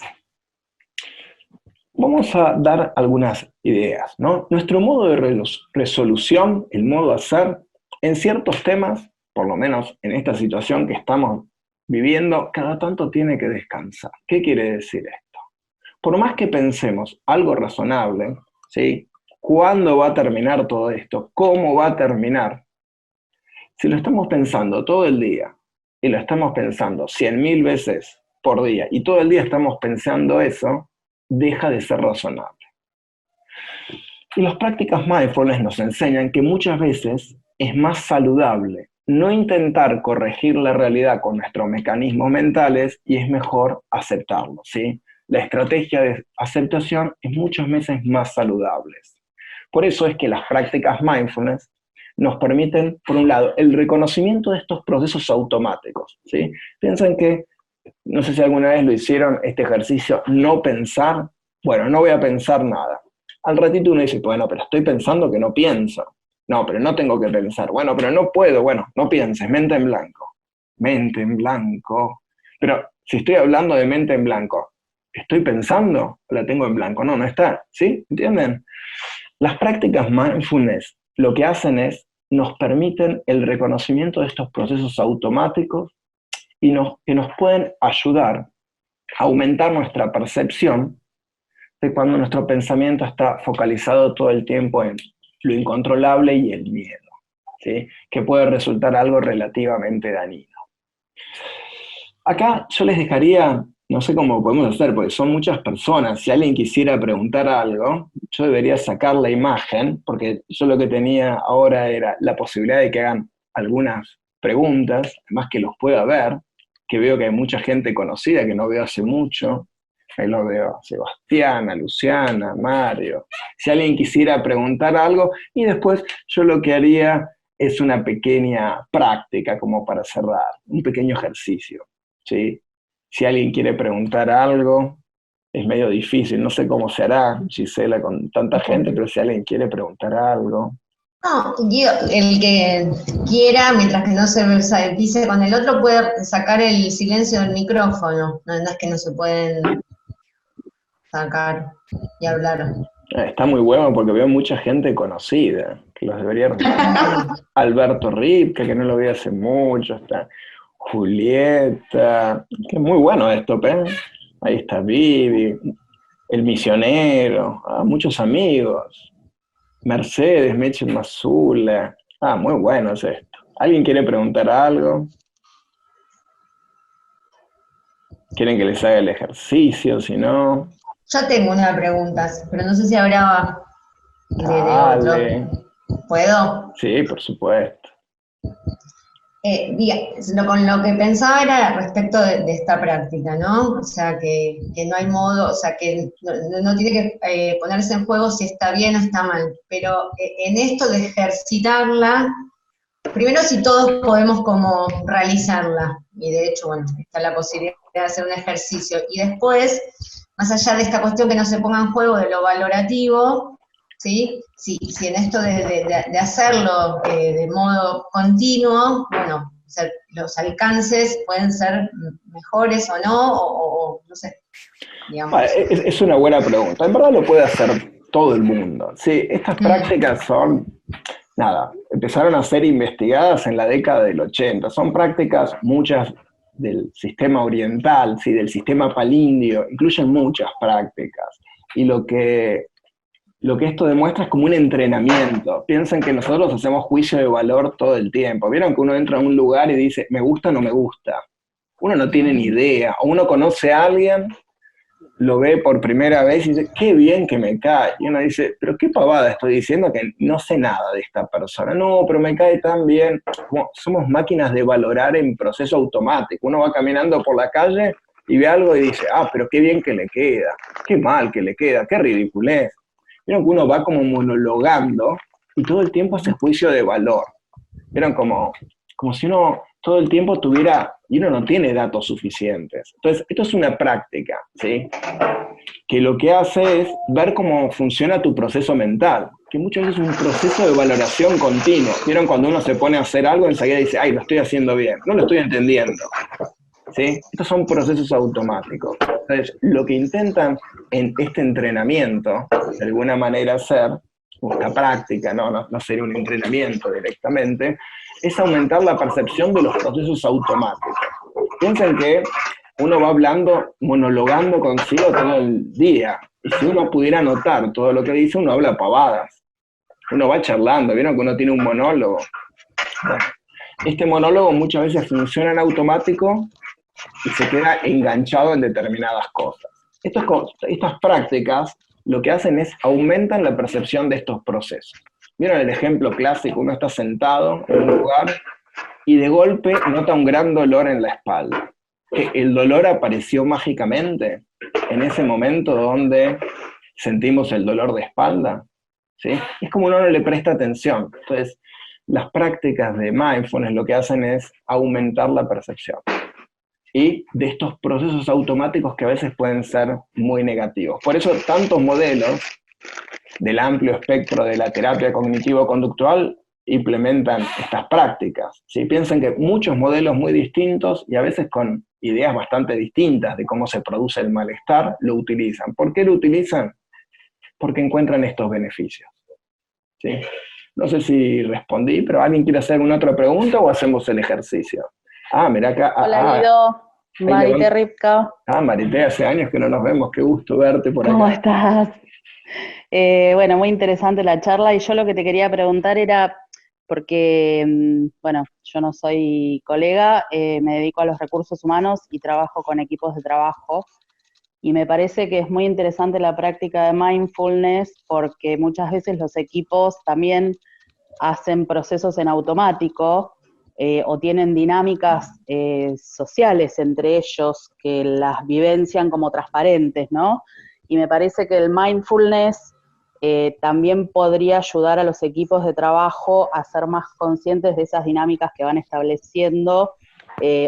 vamos a dar algunas ideas, ¿no? Nuestro modo de resolución, el modo hacer, en ciertos temas, por lo menos en esta situación que estamos viviendo, cada tanto tiene que descansar. ¿Qué quiere decir esto? Por más que pensemos algo razonable, ¿sí? ¿Cuándo va a terminar todo esto? ¿Cómo va a terminar? Si lo estamos pensando todo el día y lo estamos pensando 100.000 veces por día y todo el día estamos pensando eso, deja de ser razonable. Y las prácticas mindfulness nos enseñan que muchas veces es más saludable no intentar corregir la realidad con nuestros mecanismos mentales y es mejor aceptarlo, ¿sí? La estrategia de aceptación es muchas veces más saludable. Por eso es que las prácticas mindfulness nos permiten, por un lado, el reconocimiento de estos procesos automáticos, ¿sí? Piensen que, no sé si alguna vez lo hicieron, este ejercicio, no pensar. Bueno, no voy a pensar nada. Al ratito uno dice, bueno, pero estoy pensando que no pienso. No, pero no tengo que pensar. Bueno, pero no puedo. Bueno, no pienses, mente en blanco. Mente en blanco. Pero si estoy hablando de mente en blanco, ¿estoy pensando o la tengo en blanco? No, no está. ¿Sí? ¿Entienden? Las prácticas mindfulness lo que hacen es, nos permiten el reconocimiento de estos procesos automáticos que nos pueden ayudar a aumentar nuestra percepción de cuando nuestro pensamiento está focalizado todo el tiempo en lo incontrolable y el miedo, ¿sí? Que puede resultar algo relativamente dañino. Acá yo les dejaría, no sé cómo podemos hacer, porque son muchas personas, si alguien quisiera preguntar algo, yo debería sacar la imagen, porque yo lo que tenía ahora era la posibilidad de que hagan algunas preguntas, además que los pueda ver, que veo que hay mucha gente conocida que no veo hace mucho. Ahí lo veo a Sebastián, a Luciana, a Mario. Si alguien quisiera preguntar algo, y después yo lo que haría es una pequeña práctica como para cerrar, un pequeño ejercicio, ¿sí? Si alguien quiere preguntar algo, es medio difícil, no sé cómo se hará, Gisela, con tanta gente, pero si alguien quiere preguntar algo. No, el que quiera, mientras que no se pise con el otro, puede sacar el silencio del micrófono. No, no es que no se pueden sacar y hablar. Está muy bueno porque veo mucha gente conocida, que los debería reconocer. Alberto Ripke, que no lo vi hace mucho, está Julieta, que es muy bueno esto, ¿eh? Ahí está Vivi, el misionero, muchos amigos, Mercedes, Meche Mazula, muy bueno es esto. ¿Alguien quiere preguntar algo? ¿Quieren que les haga el ejercicio? Si no, Yo tengo una pregunta, pero no sé si habrá de dale. otro. ¿Puedo? Sí, por supuesto. Con lo que pensaba era respecto de esta práctica, ¿no? O sea, que no hay modo, o sea, que no tiene que ponerse en juego si está bien o está mal, pero en esto de ejercitarla, primero si todos podemos como realizarla, y de hecho, bueno, está la posibilidad de hacer un ejercicio, y después, más allá de esta cuestión que no se ponga en juego de lo valorativo, ¿sí? Si en esto de hacerlo de modo continuo, bueno, o sea, los alcances pueden ser mejores o no, o no sé, digamos. Es una buena pregunta. En verdad lo puede hacer todo el mundo. Sí, estas prácticas son, nada, empezaron a ser investigadas en la década del 80. Son prácticas, muchas del sistema oriental, sí, del sistema palindio, incluyen muchas prácticas. Y lo que esto demuestra es como un entrenamiento. Piensen que nosotros hacemos juicio de valor todo el tiempo. ¿Vieron que uno entra a un lugar y dice, me gusta o no me gusta? Uno no tiene ni idea. O uno conoce a alguien, lo ve por primera vez y dice, qué bien que me cae. Y uno dice, pero qué pavada estoy diciendo que no sé nada de esta persona. No, pero me cae tan bien. Como somos máquinas de valorar en proceso automático. Uno va caminando por la calle y ve algo y dice, pero qué bien que le queda, qué mal que le queda, qué ridiculez. Vieron que uno va como monologando y todo el tiempo hace juicio de valor. Vieron como si uno todo el tiempo tuviera, y uno no tiene datos suficientes. Entonces, esto es una práctica, ¿sí? Que lo que hace es ver cómo funciona tu proceso mental, que muchas veces es un proceso de valoración continuo. Vieron cuando uno se pone a hacer algo, enseguida dice, ay, lo estoy haciendo bien, no lo estoy entendiendo. ¿Sí? Estos son procesos automáticos. Entonces, lo que intentan en este entrenamiento, de alguna manera hacer, una práctica, no sería un entrenamiento directamente, es aumentar la percepción de los procesos automáticos. Piensen que uno va hablando, monologando consigo todo el día, y si uno pudiera notar todo lo que dice, uno habla pavadas. Uno va charlando, ¿vieron que uno tiene un monólogo? Bueno, este monólogo muchas veces funciona en automático y se queda enganchado en determinadas cosas. Estas prácticas lo que hacen es aumentan la percepción de estos procesos. ¿Vieron el ejemplo clásico? Uno está sentado en un lugar y de golpe nota un gran dolor en la espalda. Que el dolor apareció mágicamente en ese momento donde sentimos el dolor de espalda. ¿Sí? Es como uno no le presta atención. Entonces, las prácticas de mindfulness lo que hacen es aumentar la percepción y de estos procesos automáticos que a veces pueden ser muy negativos. Por eso tantos modelos del amplio espectro de la terapia cognitivo-conductual implementan estas prácticas. ¿Sí? Piensen que muchos modelos muy distintos y a veces con ideas bastante distintas de cómo se produce el malestar, lo utilizan. ¿Por qué lo utilizan? Porque encuentran estos beneficios. ¿Sí? No sé si respondí, pero ¿alguien quiere hacer alguna otra pregunta o hacemos el ejercicio? Ah, mirá acá. Hola Guido, Ahí Marité Ripka, Marité, hace años que no nos vemos, qué gusto verte por ¿cómo acá. estás? Bueno, muy interesante la charla y yo lo que te quería preguntar era, porque, bueno, yo no soy colega, me dedico a los recursos humanos y trabajo con equipos de trabajo y me parece que es muy interesante la práctica de mindfulness porque muchas veces los equipos también hacen procesos en automático o tienen dinámicas sociales entre ellos que las vivencian como transparentes, ¿no? Y me parece que el mindfulness también podría ayudar a los equipos de trabajo a ser más conscientes de esas dinámicas que van estableciendo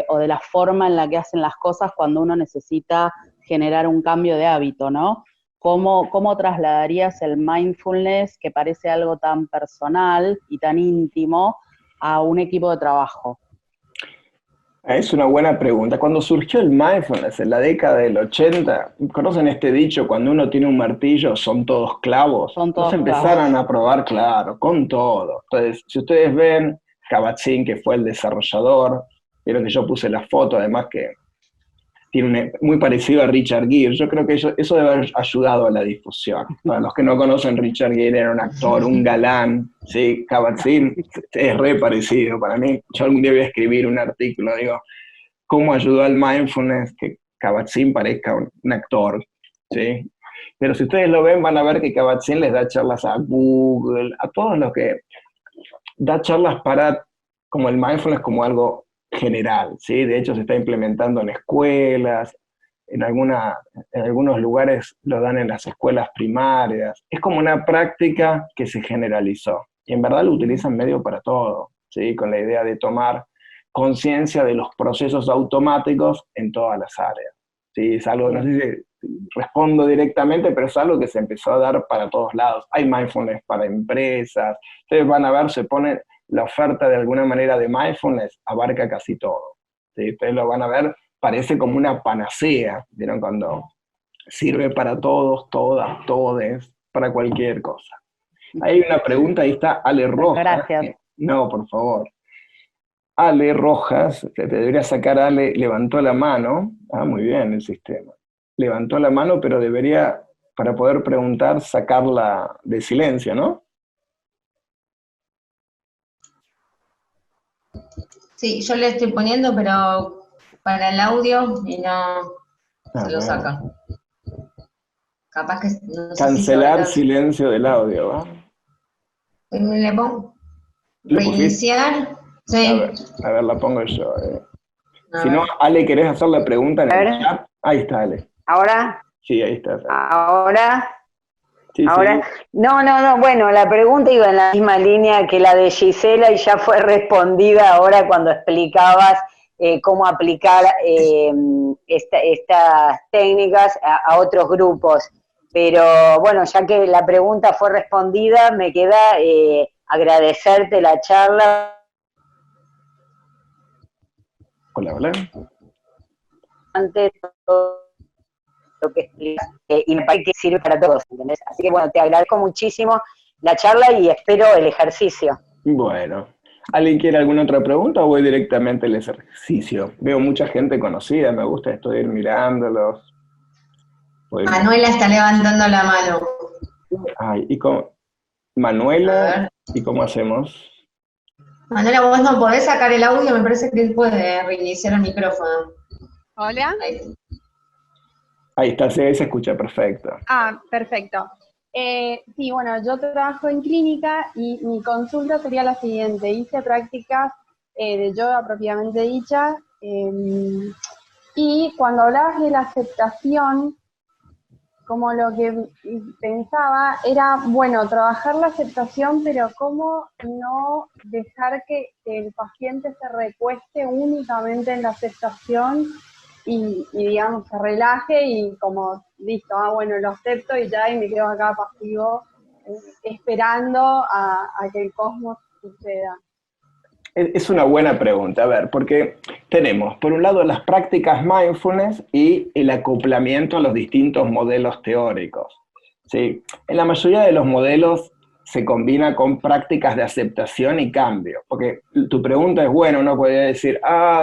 o de la forma en la que hacen las cosas cuando uno necesita generar un cambio de hábito, ¿no? ¿Cómo trasladarías el mindfulness, que parece algo tan personal y tan íntimo, a un equipo de trabajo? Es una buena pregunta. Cuando surgió el mindfulness en la década del 80, ¿conocen este dicho? Cuando uno tiene un martillo son todos clavos. Son Entonces todos clavos. empezaron a probar, claro, con todo. Entonces, si ustedes ven, Kabat-Zinn, que fue el desarrollador, vieron que yo puse la foto, además que tiene muy parecido a Richard Gere. Yo creo que eso debe haber ayudado a la difusión. Para los que no conocen, Richard Gere era un actor, un galán, ¿sí? Kabat-Zinn es re parecido para mí. Yo algún día voy a escribir un artículo, digo, cómo ayudó al mindfulness que Kabat-Zinn parezca un actor, ¿sí? Pero si ustedes lo ven, van a ver que Kabat-Zinn les da charlas a Google, a todos los que da charlas para como el mindfulness como algo general, ¿sí? De hecho se está implementando en escuelas, en algunos lugares lo dan en las escuelas primarias. Es como una práctica que se generalizó y en verdad lo utilizan medio para todo, ¿sí? Con la idea de tomar conciencia de los procesos automáticos en todas las áreas. ¿Sí? Es algo, no sé si respondo directamente, pero es algo que se empezó a dar para todos lados. Hay mindfulness para empresas. Ustedes van a ver, se pone la oferta de alguna manera de mindfulness, abarca casi todo. ¿Sí? Ustedes lo van a ver, parece como una panacea, ¿vieron? Cuando sirve para todos, todas, todes, para cualquier cosa. Hay una pregunta, ahí está Ale Rojas. Gracias. No, por favor. Ale Rojas, te debería sacar Ale, levantó la mano. Ah, muy bien el sistema. Levantó la mano, pero debería, para poder preguntar, sacarla de silencio, ¿no? Sí, yo le estoy poniendo, pero para el audio y no se lo saca. Capaz que no sé si Cancelar silencio del audio, ¿va? Le pongo ¿Le pusiste? reiniciar. Sí. A ver, la pongo yo. Si no, Ale, ¿querés hacer la pregunta en el chat? Ahí está, Ale. ¿Ahora? Sí, ahí está. Ale. ¿Ahora? Sí, ¿Ahora? sí. No, bueno, la pregunta iba en la misma línea que la de Gisela y ya fue respondida ahora cuando explicabas cómo aplicar estas técnicas a otros grupos. Pero bueno, ya que la pregunta fue respondida, me queda agradecerte la charla. Hola, hola. Antes lo que explicas, y me parece que sirve para todos, ¿entendés? Así que bueno, te agradezco muchísimo la charla y espero el ejercicio. Bueno, ¿alguien quiere alguna otra pregunta o voy directamente al ejercicio? Veo mucha gente conocida, me gusta esto de ir mirándolos. Manuela está levantando la mano. Ay, ¿y cómo? Manuela, ¿y cómo hacemos? Manuela, vos no podés sacar el audio, me parece que él puede reiniciar el micrófono. Hola. Ahí está, sí, ahí se escucha perfecto. Ah, perfecto. Sí, bueno, yo trabajo en clínica y mi consulta sería la siguiente. Hice prácticas de yoga propiamente dichas y cuando hablabas de la aceptación, como lo que pensaba era, bueno, trabajar la aceptación, pero cómo no dejar que el paciente se recueste únicamente en la aceptación y digamos, se relaje y como, listo, bueno, lo acepto y ya, y me quedo acá pasivo, esperando a que el cosmos suceda. Es una buena pregunta, a ver, porque tenemos, por un lado, las prácticas mindfulness y el acoplamiento a los distintos modelos teóricos. ¿Sí? En la mayoría de los modelos se combina con prácticas de aceptación y cambio. Porque tu pregunta es, bueno, uno podría decir,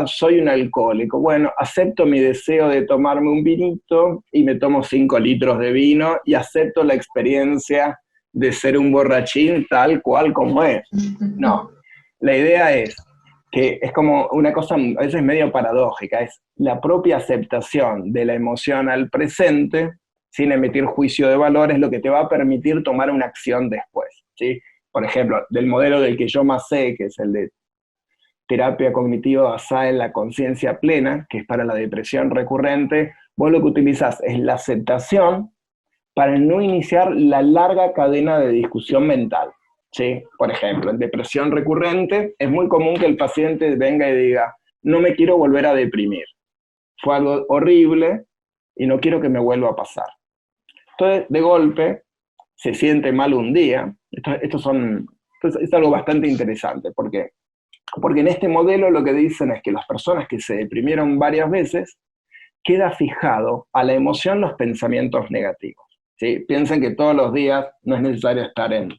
soy un alcohólico. Bueno, acepto mi deseo de tomarme un vinito y me tomo 5 litros de vino y acepto la experiencia de ser un borrachín tal cual como es. No, la idea es que es como una cosa a veces medio paradójica, es la propia aceptación de la emoción al presente sin emitir juicio de valor es lo que te va a permitir tomar una acción después, ¿sí? Por ejemplo, del modelo del que yo más sé, que es el de terapia cognitiva basada en la conciencia plena, que es para la depresión recurrente, vos lo que utilizás es la aceptación para no iniciar la larga cadena de discusión mental, ¿sí? Por ejemplo, en depresión recurrente es muy común que el paciente venga y diga, no me quiero volver a deprimir, fue algo horrible y no quiero que me vuelva a pasar. Entonces, de golpe, se siente mal un día. Esto es algo bastante interesante. ¿Por qué? Porque en este modelo lo que dicen es que las personas que se deprimieron varias veces, queda fijado a la emoción los pensamientos negativos, ¿sí? Piensen que todos los días no es necesario estar en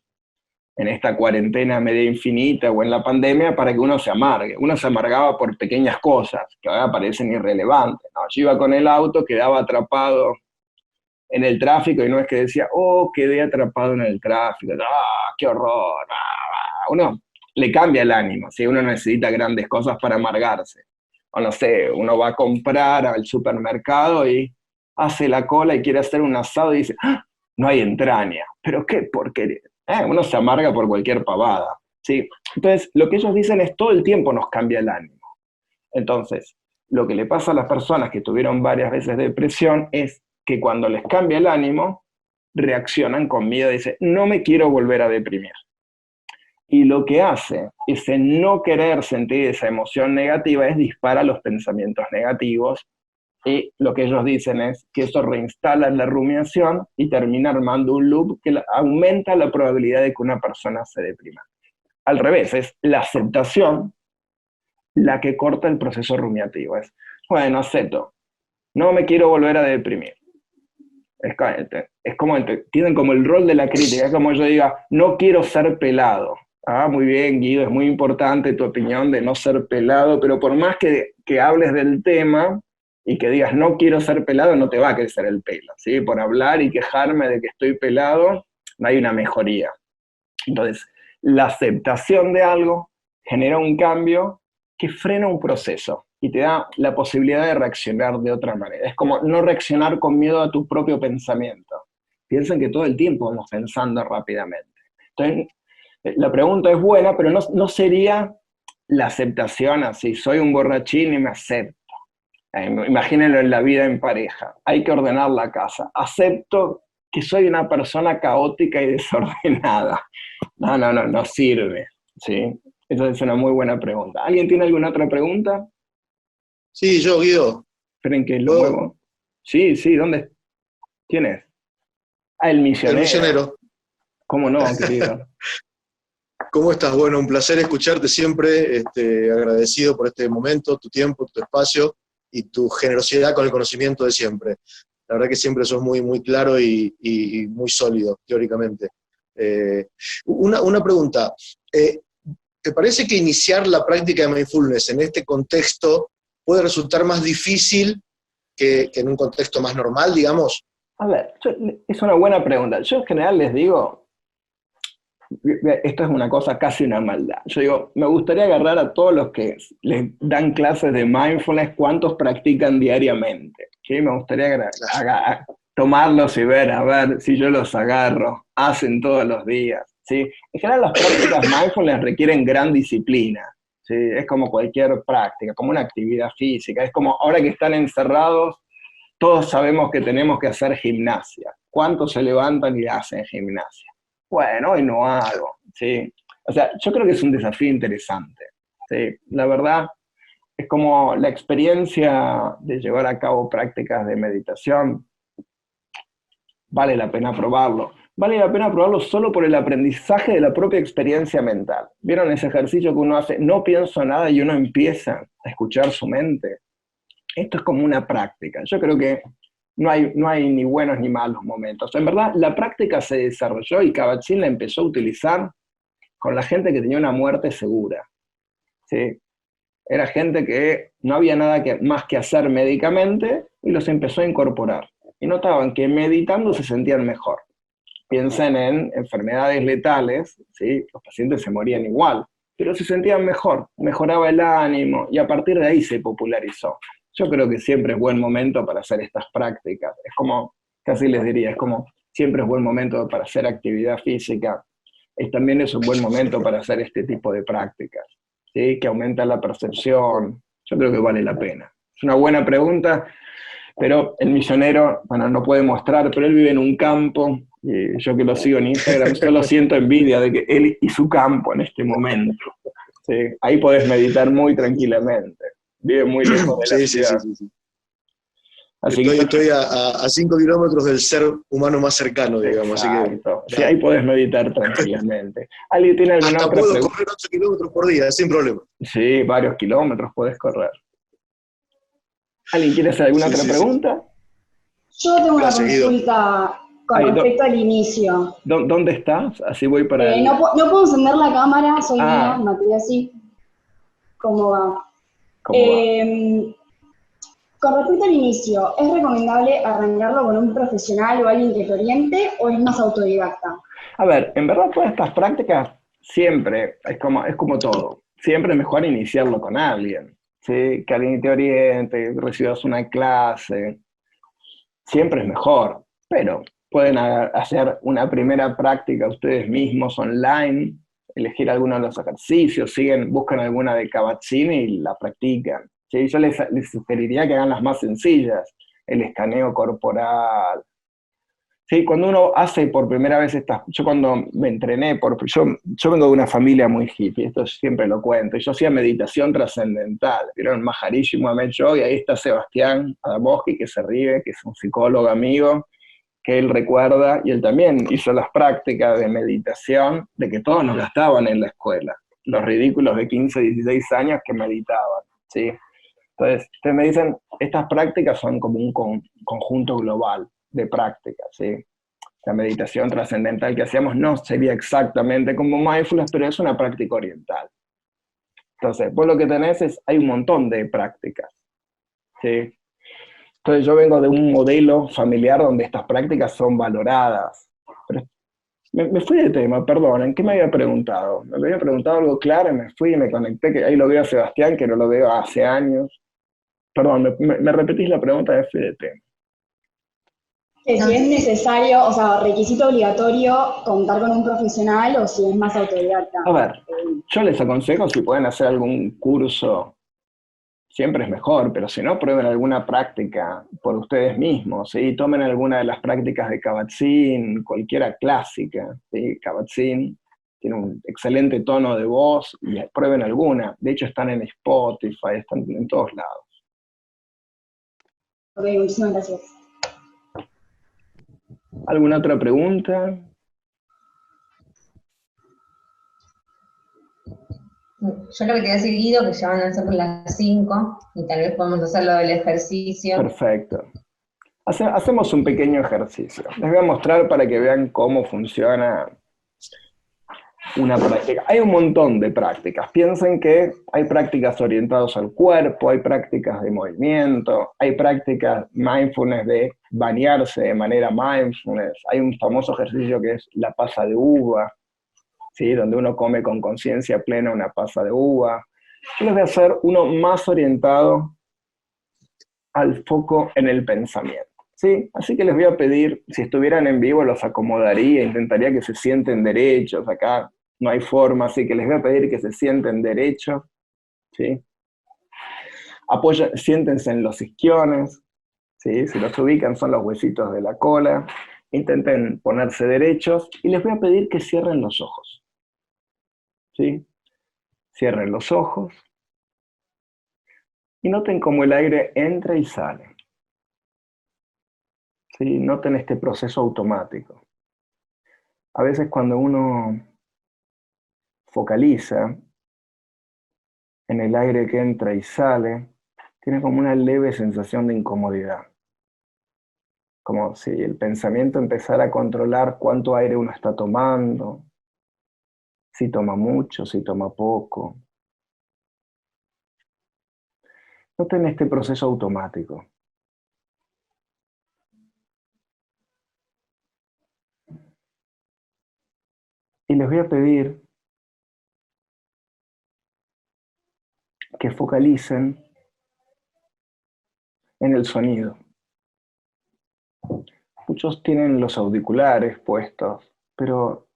esta cuarentena media infinita o en la pandemia para que uno se amargue. Uno se amargaba por pequeñas cosas que ahora parecen irrelevantes, ¿no? Yo iba con el auto, quedaba atrapado en el tráfico y no es que decía, quedé atrapado en el tráfico, qué horror. Uno le cambia el ánimo, ¿sí? Uno necesita grandes cosas para amargarse. O no sé, uno va a comprar al supermercado y hace la cola y quiere hacer un asado y dice, no hay entraña, pero qué porquería. Uno se amarga por cualquier pavada, ¿sí? Entonces, lo que ellos dicen es todo el tiempo nos cambia el ánimo. Entonces, lo que le pasa a las personas que tuvieron varias veces depresión es que cuando les cambia el ánimo, reaccionan con miedo y dicen, no me quiero volver a deprimir. Y lo que hace ese no querer sentir esa emoción negativa es disparar los pensamientos negativos y lo que ellos dicen es que eso reinstala la rumiación y termina armando un loop que aumenta la probabilidad de que una persona se deprima. Al revés, es la aceptación la que corta el proceso rumiativo. Es, bueno, acepto, no me quiero volver a deprimir. Es como, tienen como el rol de la crítica, es como yo diga, no quiero ser pelado. Muy bien, Guido, es muy importante tu opinión de no ser pelado, pero por más que hables del tema y que digas no quiero ser pelado, no te va a crecer el pelo, ¿sí? Por hablar y quejarme de que estoy pelado, no hay una mejoría. Entonces, la aceptación de algo genera un cambio que frena un proceso y te da la posibilidad de reaccionar de otra manera. Es como no reaccionar con miedo a tu propio pensamiento. Piensen que todo el tiempo vamos pensando rápidamente. Entonces, la pregunta es buena, pero no sería la aceptación así, soy un borrachín y me acepto. Imagínenlo en la vida en pareja, hay que ordenar la casa. Acepto que soy una persona caótica y desordenada. No sirve, ¿sí? Esa es una muy buena pregunta. ¿Alguien tiene alguna otra pregunta? Sí, yo, Guido. Esperen que lo muevo. Sí, ¿dónde? ¿Quién es? El misionero. El misionero. ¿Cómo no, querido? ¿Cómo estás? Bueno, un placer escucharte siempre, agradecido por este momento, tu tiempo, tu espacio y tu generosidad con el conocimiento de siempre. La verdad que siempre sos muy, muy claro y muy sólido, teóricamente. Una pregunta. ¿Te parece que iniciar la práctica de mindfulness en este contexto puede resultar más difícil que en un contexto más normal, digamos? A ver, es una buena pregunta. Yo en general les digo, esto es una cosa, casi una maldad. Yo digo, me gustaría agarrar a todos los que les dan clases de mindfulness, cuántos practican diariamente. ¿Sí? Me gustaría tomarlos y ver, a ver si yo los agarro, hacen todos los días. ¿Sí? En general las prácticas mindfulness requieren gran disciplina. ¿Sí? Es como cualquier práctica, como una actividad física. Es como ahora que están encerrados, todos sabemos que tenemos que hacer gimnasia. ¿Cuántos se levantan y hacen gimnasia? Bueno, hoy no hago, ¿sí? O sea, yo creo que es un desafío interesante, ¿sí? La verdad, es como la experiencia de llevar a cabo prácticas de meditación, vale la pena probarlo. Vale la pena probarlo solo por el aprendizaje de la propia experiencia mental. ¿Vieron ese ejercicio que uno hace? No pienso nada y uno empieza a escuchar su mente. Esto es como una práctica. Yo creo que no hay ni buenos ni malos momentos. En verdad, la práctica se desarrolló y Kabat-Zinn la empezó a utilizar con la gente que tenía una muerte segura. ¿Sí? Era gente que no había nada más que hacer médicamente y los empezó a incorporar. Y notaban que meditando se sentían mejor. Piensen en enfermedades letales, ¿sí? Los pacientes se morían igual, pero se sentían mejor, mejoraba el ánimo y a partir de ahí se popularizó. Yo creo que siempre es buen momento para hacer estas prácticas. Es como, casi les diría, es como siempre es buen momento para hacer actividad física. También es un buen momento para hacer este tipo de prácticas, ¿sí? Que aumenta la percepción. Yo creo que vale la pena. Es una buena pregunta, pero el misionero, bueno, no puede mostrar, pero él vive en un campo, y yo que lo sigo en Instagram, solo siento envidia de que él y su campo en este momento. ¿Sí? Ahí podés meditar muy tranquilamente. Vive muy lejos de la ciudad. Sí. Así estoy a 5 kilómetros del ser humano más cercano, digamos. Exacto. Así que, sí, ahí podés meditar tranquilamente. ¿Alguien tiene alguna hasta otra puedo pregunta? correr 8 kilómetros por día, sin problema. Sí, varios kilómetros podés correr. ¿Alguien quiere hacer alguna otra pregunta? Yo tengo una Seguido. consulta con respecto al inicio. ¿Dónde estás? Así voy para no puedo encender la cámara, soy Nina, Ah. no te así. ¿Cómo va? ¿Cómo va? Con respecto al inicio, ¿es recomendable arrancarlo con un profesional o alguien que te oriente o es más autodidacta? A ver, en verdad todas estas prácticas siempre, es como todo, siempre es mejor iniciarlo con alguien, ¿sí? Que alguien te oriente, recibas una clase, siempre es mejor, pero pueden hacer una primera práctica ustedes mismos online, elegir alguno de los ejercicios, buscan alguna de Kabat-Zinn y la practican. ¿Sí? Yo les sugeriría que hagan las más sencillas, el escaneo corporal. Sí, cuando uno hace por primera vez yo cuando me entrené, yo vengo de una familia muy hippie, esto siempre lo cuento, y yo hacía meditación trascendental, vieron Maharishi Muhammad Yogi, y ahí está Sebastián Adamoski, que se ríe, que es un psicólogo amigo, que él recuerda, y él también hizo las prácticas de meditación de que todos nos gastaban en la escuela, los ridículos de 15, 16 años que meditaban, ¿sí? Entonces, ustedes me dicen, estas prácticas son como un conjunto global de prácticas, ¿sí? La meditación trascendental que hacíamos no sería exactamente como mindfulness, pero es una práctica oriental. Entonces, vos lo que tenés hay un montón de prácticas, ¿sí? Entonces yo vengo de un modelo familiar donde estas prácticas son valoradas. Pero me fui de tema, perdón, ¿en qué me había preguntado? Me había preguntado algo claro y me fui y me conecté, que ahí lo veo a Sebastián, que no lo veo hace años. Perdón, me repetís la pregunta de FDT. Que si es necesario, o sea, requisito obligatorio contar con un profesional o si es más autodidacta. A ver, yo les aconsejo si pueden hacer algún curso, siempre es mejor, pero si no, prueben alguna práctica por ustedes mismos, ¿sí? Tomen alguna de las prácticas de Kabat-Zinn, cualquiera clásica, ¿sí? Kabat-Zinn tiene un excelente tono de voz y prueben alguna. De hecho, están en Spotify, están en todos lados. Ok, muchísimas gracias. ¿Alguna otra pregunta? Yo lo que te voy a decir, Guido, que ya van a ser las 5 y tal vez podemos hacer lo del ejercicio. Perfecto. Hacemos un pequeño ejercicio. Les voy a mostrar para que vean cómo funciona una práctica. Hay un montón de prácticas. Piensen que hay prácticas orientadas al cuerpo, hay prácticas de movimiento, hay prácticas mindfulness de bañarse de manera mindfulness. Hay un famoso ejercicio que es la pasa de uva, ¿sí? Donde uno come con conciencia plena una pasa de uva. Yo les voy a hacer uno más orientado al foco en el pensamiento, ¿sí? Así que les voy a pedir, si estuvieran en vivo los acomodaría, intentaría que se sienten derechos, acá no hay forma, así que les voy a pedir que se sienten derechos, ¿sí? Siéntense en los isquiones, ¿sí? Si los ubican son los huesitos de la cola, intenten ponerse derechos y les voy a pedir que cierren los ojos, ¿sí? Cierren los ojos y noten cómo el aire entra y sale. ¿Sí? Noten este proceso automático. A veces cuando uno focaliza en el aire que entra y sale, tiene como una leve sensación de incomodidad. como si el pensamiento empezara a controlar cuánto aire uno está tomando, si toma mucho, si toma poco. Noten este proceso automático. Y les voy a pedir que focalicen en el sonido. Muchos tienen los auriculares puestos, pero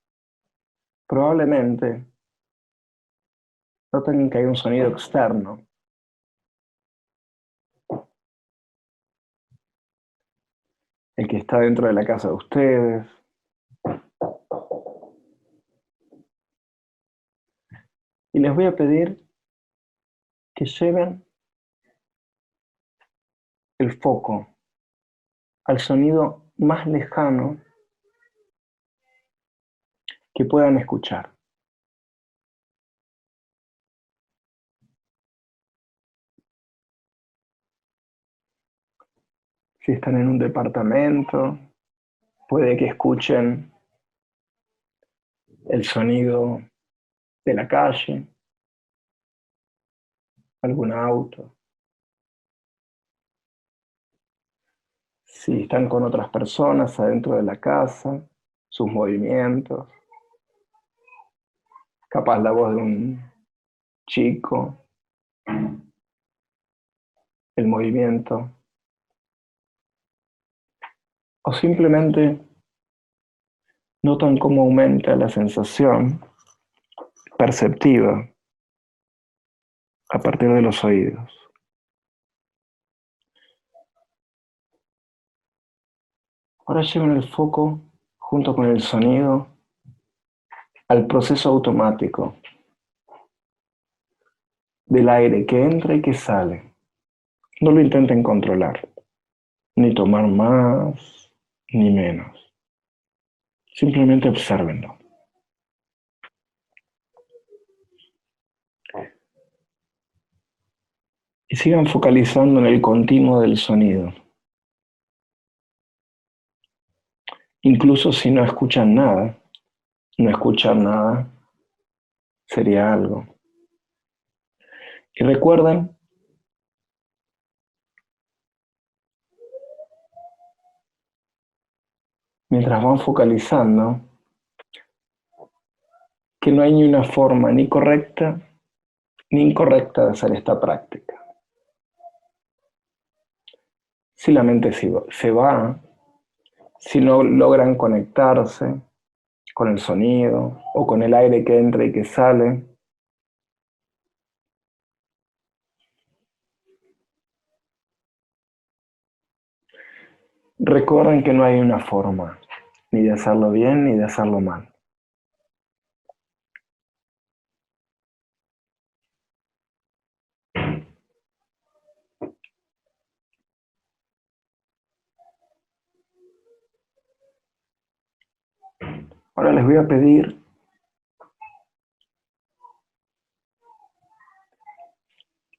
probablemente noten que hay un sonido externo. El que está dentro de la casa de ustedes. Y les voy a pedir que lleven el foco al sonido más lejano que puedan escuchar. Si están en un departamento, puede que escuchen el sonido de la calle, algún auto. Si están con otras personas adentro de la casa, sus movimientos, capaz la voz de un chico, el movimiento, o simplemente notan cómo aumenta la sensación perceptiva a partir de los oídos. Ahora lleven el foco junto con el sonido al proceso automático del aire que entra y que sale. No lo intenten controlar, ni tomar más, ni menos. Simplemente obsérvenlo. Y sigan focalizando en el continuo del sonido. Incluso si no escuchan nada, no escuchar nada sería algo. Y recuerden mientras van focalizando, que no hay ni una forma ni correcta ni incorrecta de hacer esta práctica. Si la mente se va, si no logran conectarse con el sonido o con el aire que entra y que sale, recuerden que no hay una forma ni de hacerlo bien ni de hacerlo mal. Ahora les voy a pedir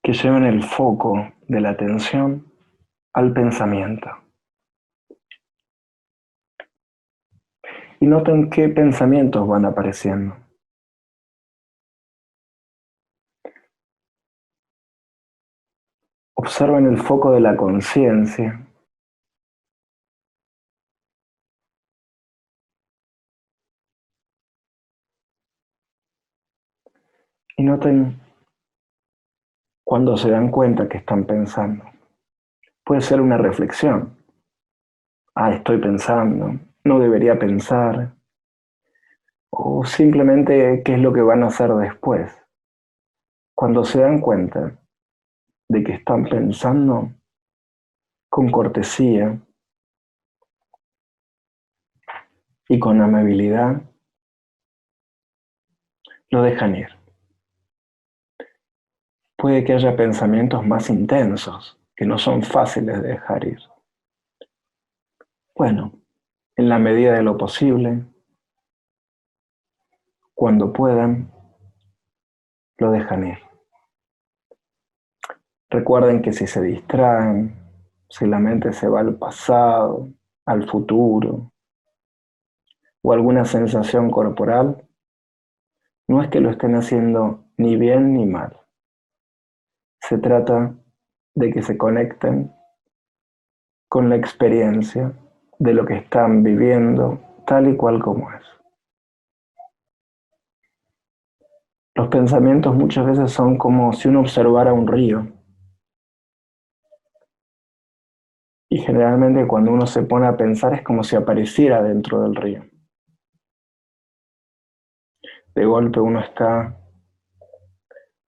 que lleven el foco de la atención al pensamiento. Y noten qué pensamientos van apareciendo. Observen el foco de la conciencia. Y noten cuando se dan cuenta que están pensando. Puede ser una reflexión. Ah, estoy pensando, no debería pensar. O simplemente qué es lo que van a hacer después. Cuando se dan cuenta de que están pensando, con cortesía y con amabilidad, lo dejan ir. Puede que haya pensamientos más intensos, que no son fáciles de dejar ir. Bueno, en la medida de lo posible, cuando puedan, lo dejan ir. Recuerden que si se distraen, si la mente se va al pasado, al futuro o alguna sensación corporal, no es que lo estén haciendo ni bien ni mal. Se trata de que se conecten con la experiencia de lo que están viviendo tal y cual como es. Los pensamientos muchas veces son como si uno observara un río. Y generalmente cuando uno se pone a pensar es como si apareciera dentro del río. De golpe uno está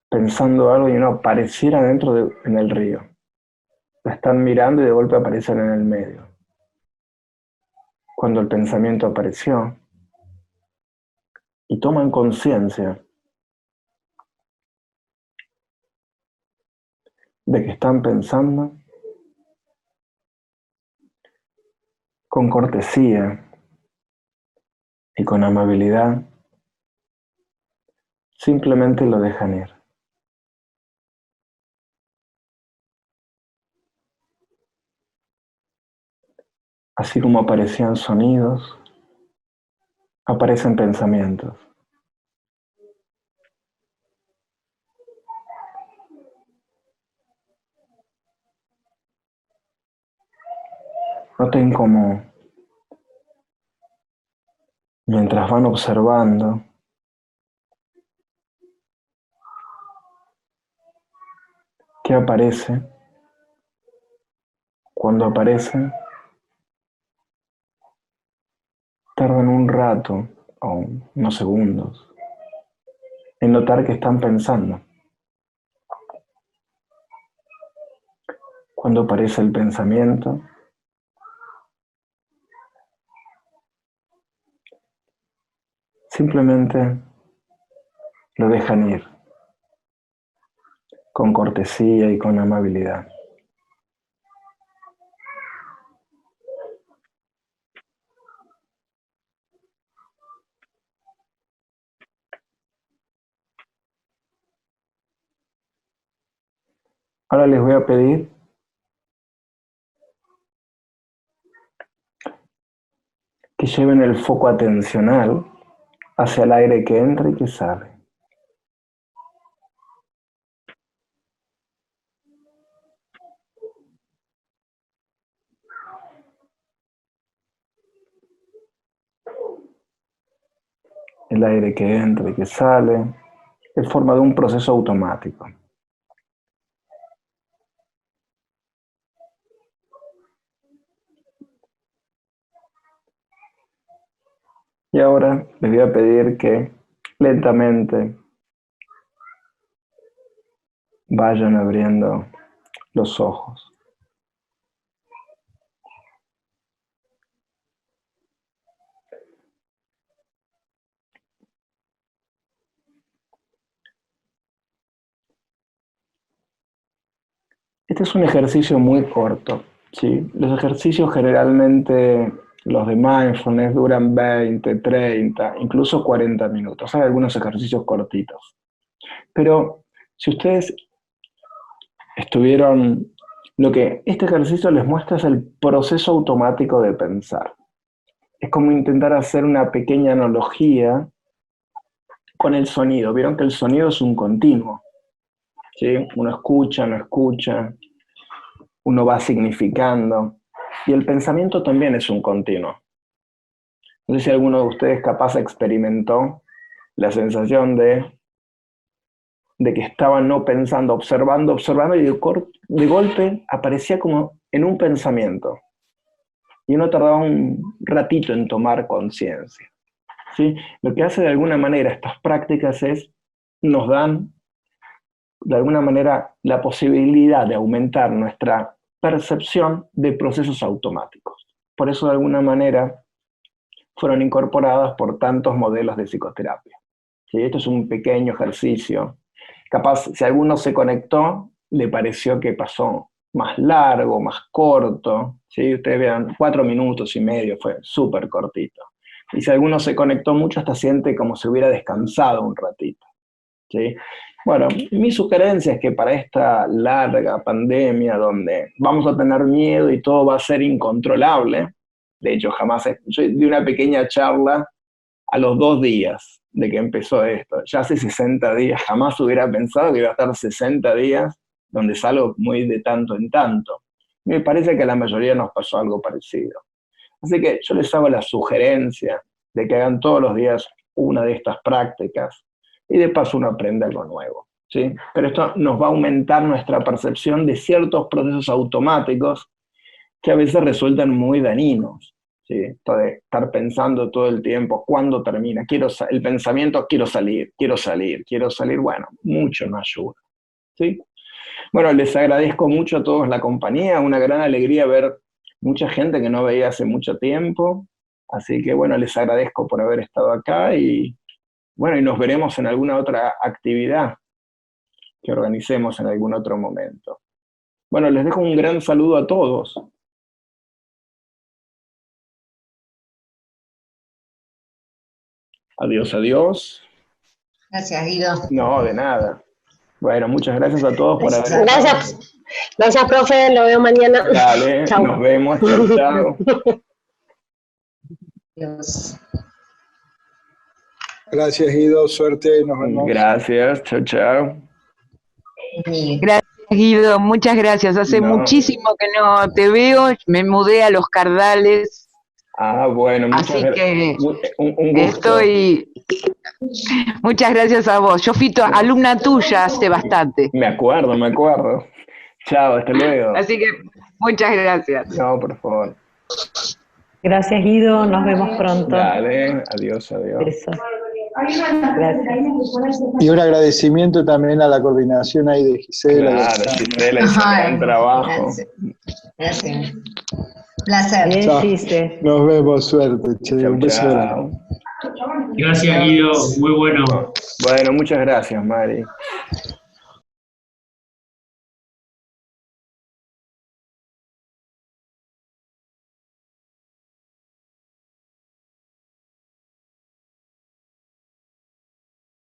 pensando algo y uno apareciera en el río. Lo están mirando y de golpe aparecen en el medio. Cuando el pensamiento apareció y toman conciencia de que están pensando, con cortesía y con amabilidad, simplemente lo dejan ir. Así como aparecían sonidos, aparecen pensamientos. Noten cómo, mientras van observando, qué aparece, cuando aparece, tardan un rato o unos segundos en notar que están pensando. Cuando aparece el pensamiento, simplemente lo dejan ir, con cortesía y con amabilidad. Ahora les voy a pedir que lleven el foco atencional hacia el aire que entra y que sale. El aire que entra y que sale es forma de un proceso automático. Y ahora les voy a pedir que lentamente vayan abriendo los ojos. Este es un ejercicio muy corto, ¿sí? Los ejercicios generalmente, los de mindfulness, duran 20, 30, incluso 40 minutos. Hay algunos ejercicios cortitos. Pero si ustedes lo que este ejercicio les muestra es el proceso automático de pensar. Es como intentar hacer una pequeña analogía con el sonido. Vieron que el sonido es un continuo, ¿sí? Uno escucha, no escucha, uno va significando, y el pensamiento también es un continuo. No sé si alguno de ustedes capaz experimentó la sensación de que estaba no pensando, observando, y de golpe aparecía como en un pensamiento. Y uno tardaba un ratito en tomar conciencia, ¿sí? Lo que hace de alguna manera estas prácticas nos dan de alguna manera la posibilidad de aumentar nuestra percepción de procesos automáticos. Por eso de alguna manera fueron incorporadas por tantos modelos de psicoterapia. ¿Sí? Esto es un pequeño ejercicio. Capaz, si alguno se conectó, le pareció que pasó más largo, más corto. ¿Sí? Ustedes vean, 4 minutos y medio, fue súper cortito. Y si alguno se conectó mucho, hasta siente como si hubiera descansado un ratito. ¿Sí? Bueno, mi sugerencia es que para esta larga pandemia donde vamos a tener miedo y todo va a ser incontrolable, De hecho, jamás, yo di una pequeña charla a los 2 días de que empezó esto. Ya hace 60 días, jamás hubiera pensado que iba a estar 60 días donde salgo muy de tanto en tanto. Me parece que a la mayoría nos pasó algo parecido. Así que yo les hago la sugerencia de que hagan todos los días una de estas prácticas y de paso uno aprende algo nuevo, ¿sí? Pero esto nos va a aumentar nuestra percepción de ciertos procesos automáticos que a veces resultan muy dañinos, ¿sí? Esto de estar pensando todo el tiempo, ¿cuándo termina? El pensamiento, quiero salir, bueno, mucho no ayuda, ¿sí? Bueno, les agradezco mucho a todos la compañía, una gran alegría ver mucha gente que no veía hace mucho tiempo, así que bueno, les agradezco por haber estado acá y bueno, y nos veremos en alguna otra actividad que organicemos en algún otro momento. Bueno, les dejo un gran saludo a todos. Adiós, adiós. Gracias, Guido. No, de nada. Bueno, muchas gracias a todos por haber... Gracias, profe, lo veo mañana. Dale, Chau. Nos vemos, chao, chao. Adiós. Gracias, Guido, suerte, nos vemos. Gracias, chao, chao. Gracias, Guido, muchas gracias. Hace muchísimo que no te veo, me mudé a Los Cardales. Bueno, muchas así que un gusto. Muchas gracias a vos. Yo fui alumna tuya hace bastante. Me acuerdo. Chao, hasta luego. Así que muchas gracias. No, por favor. Gracias, Guido, nos vemos pronto. Dale, adiós. Besos. Gracias. Y un agradecimiento también a la coordinación ahí de Gisela. Claro, Gisela, hizo un gran trabajo. Gracias. Placer. Bien, nos vemos, suerte. Che, un beso grande. Gracias, Guido, muy bueno. Bueno, muchas gracias, Mari.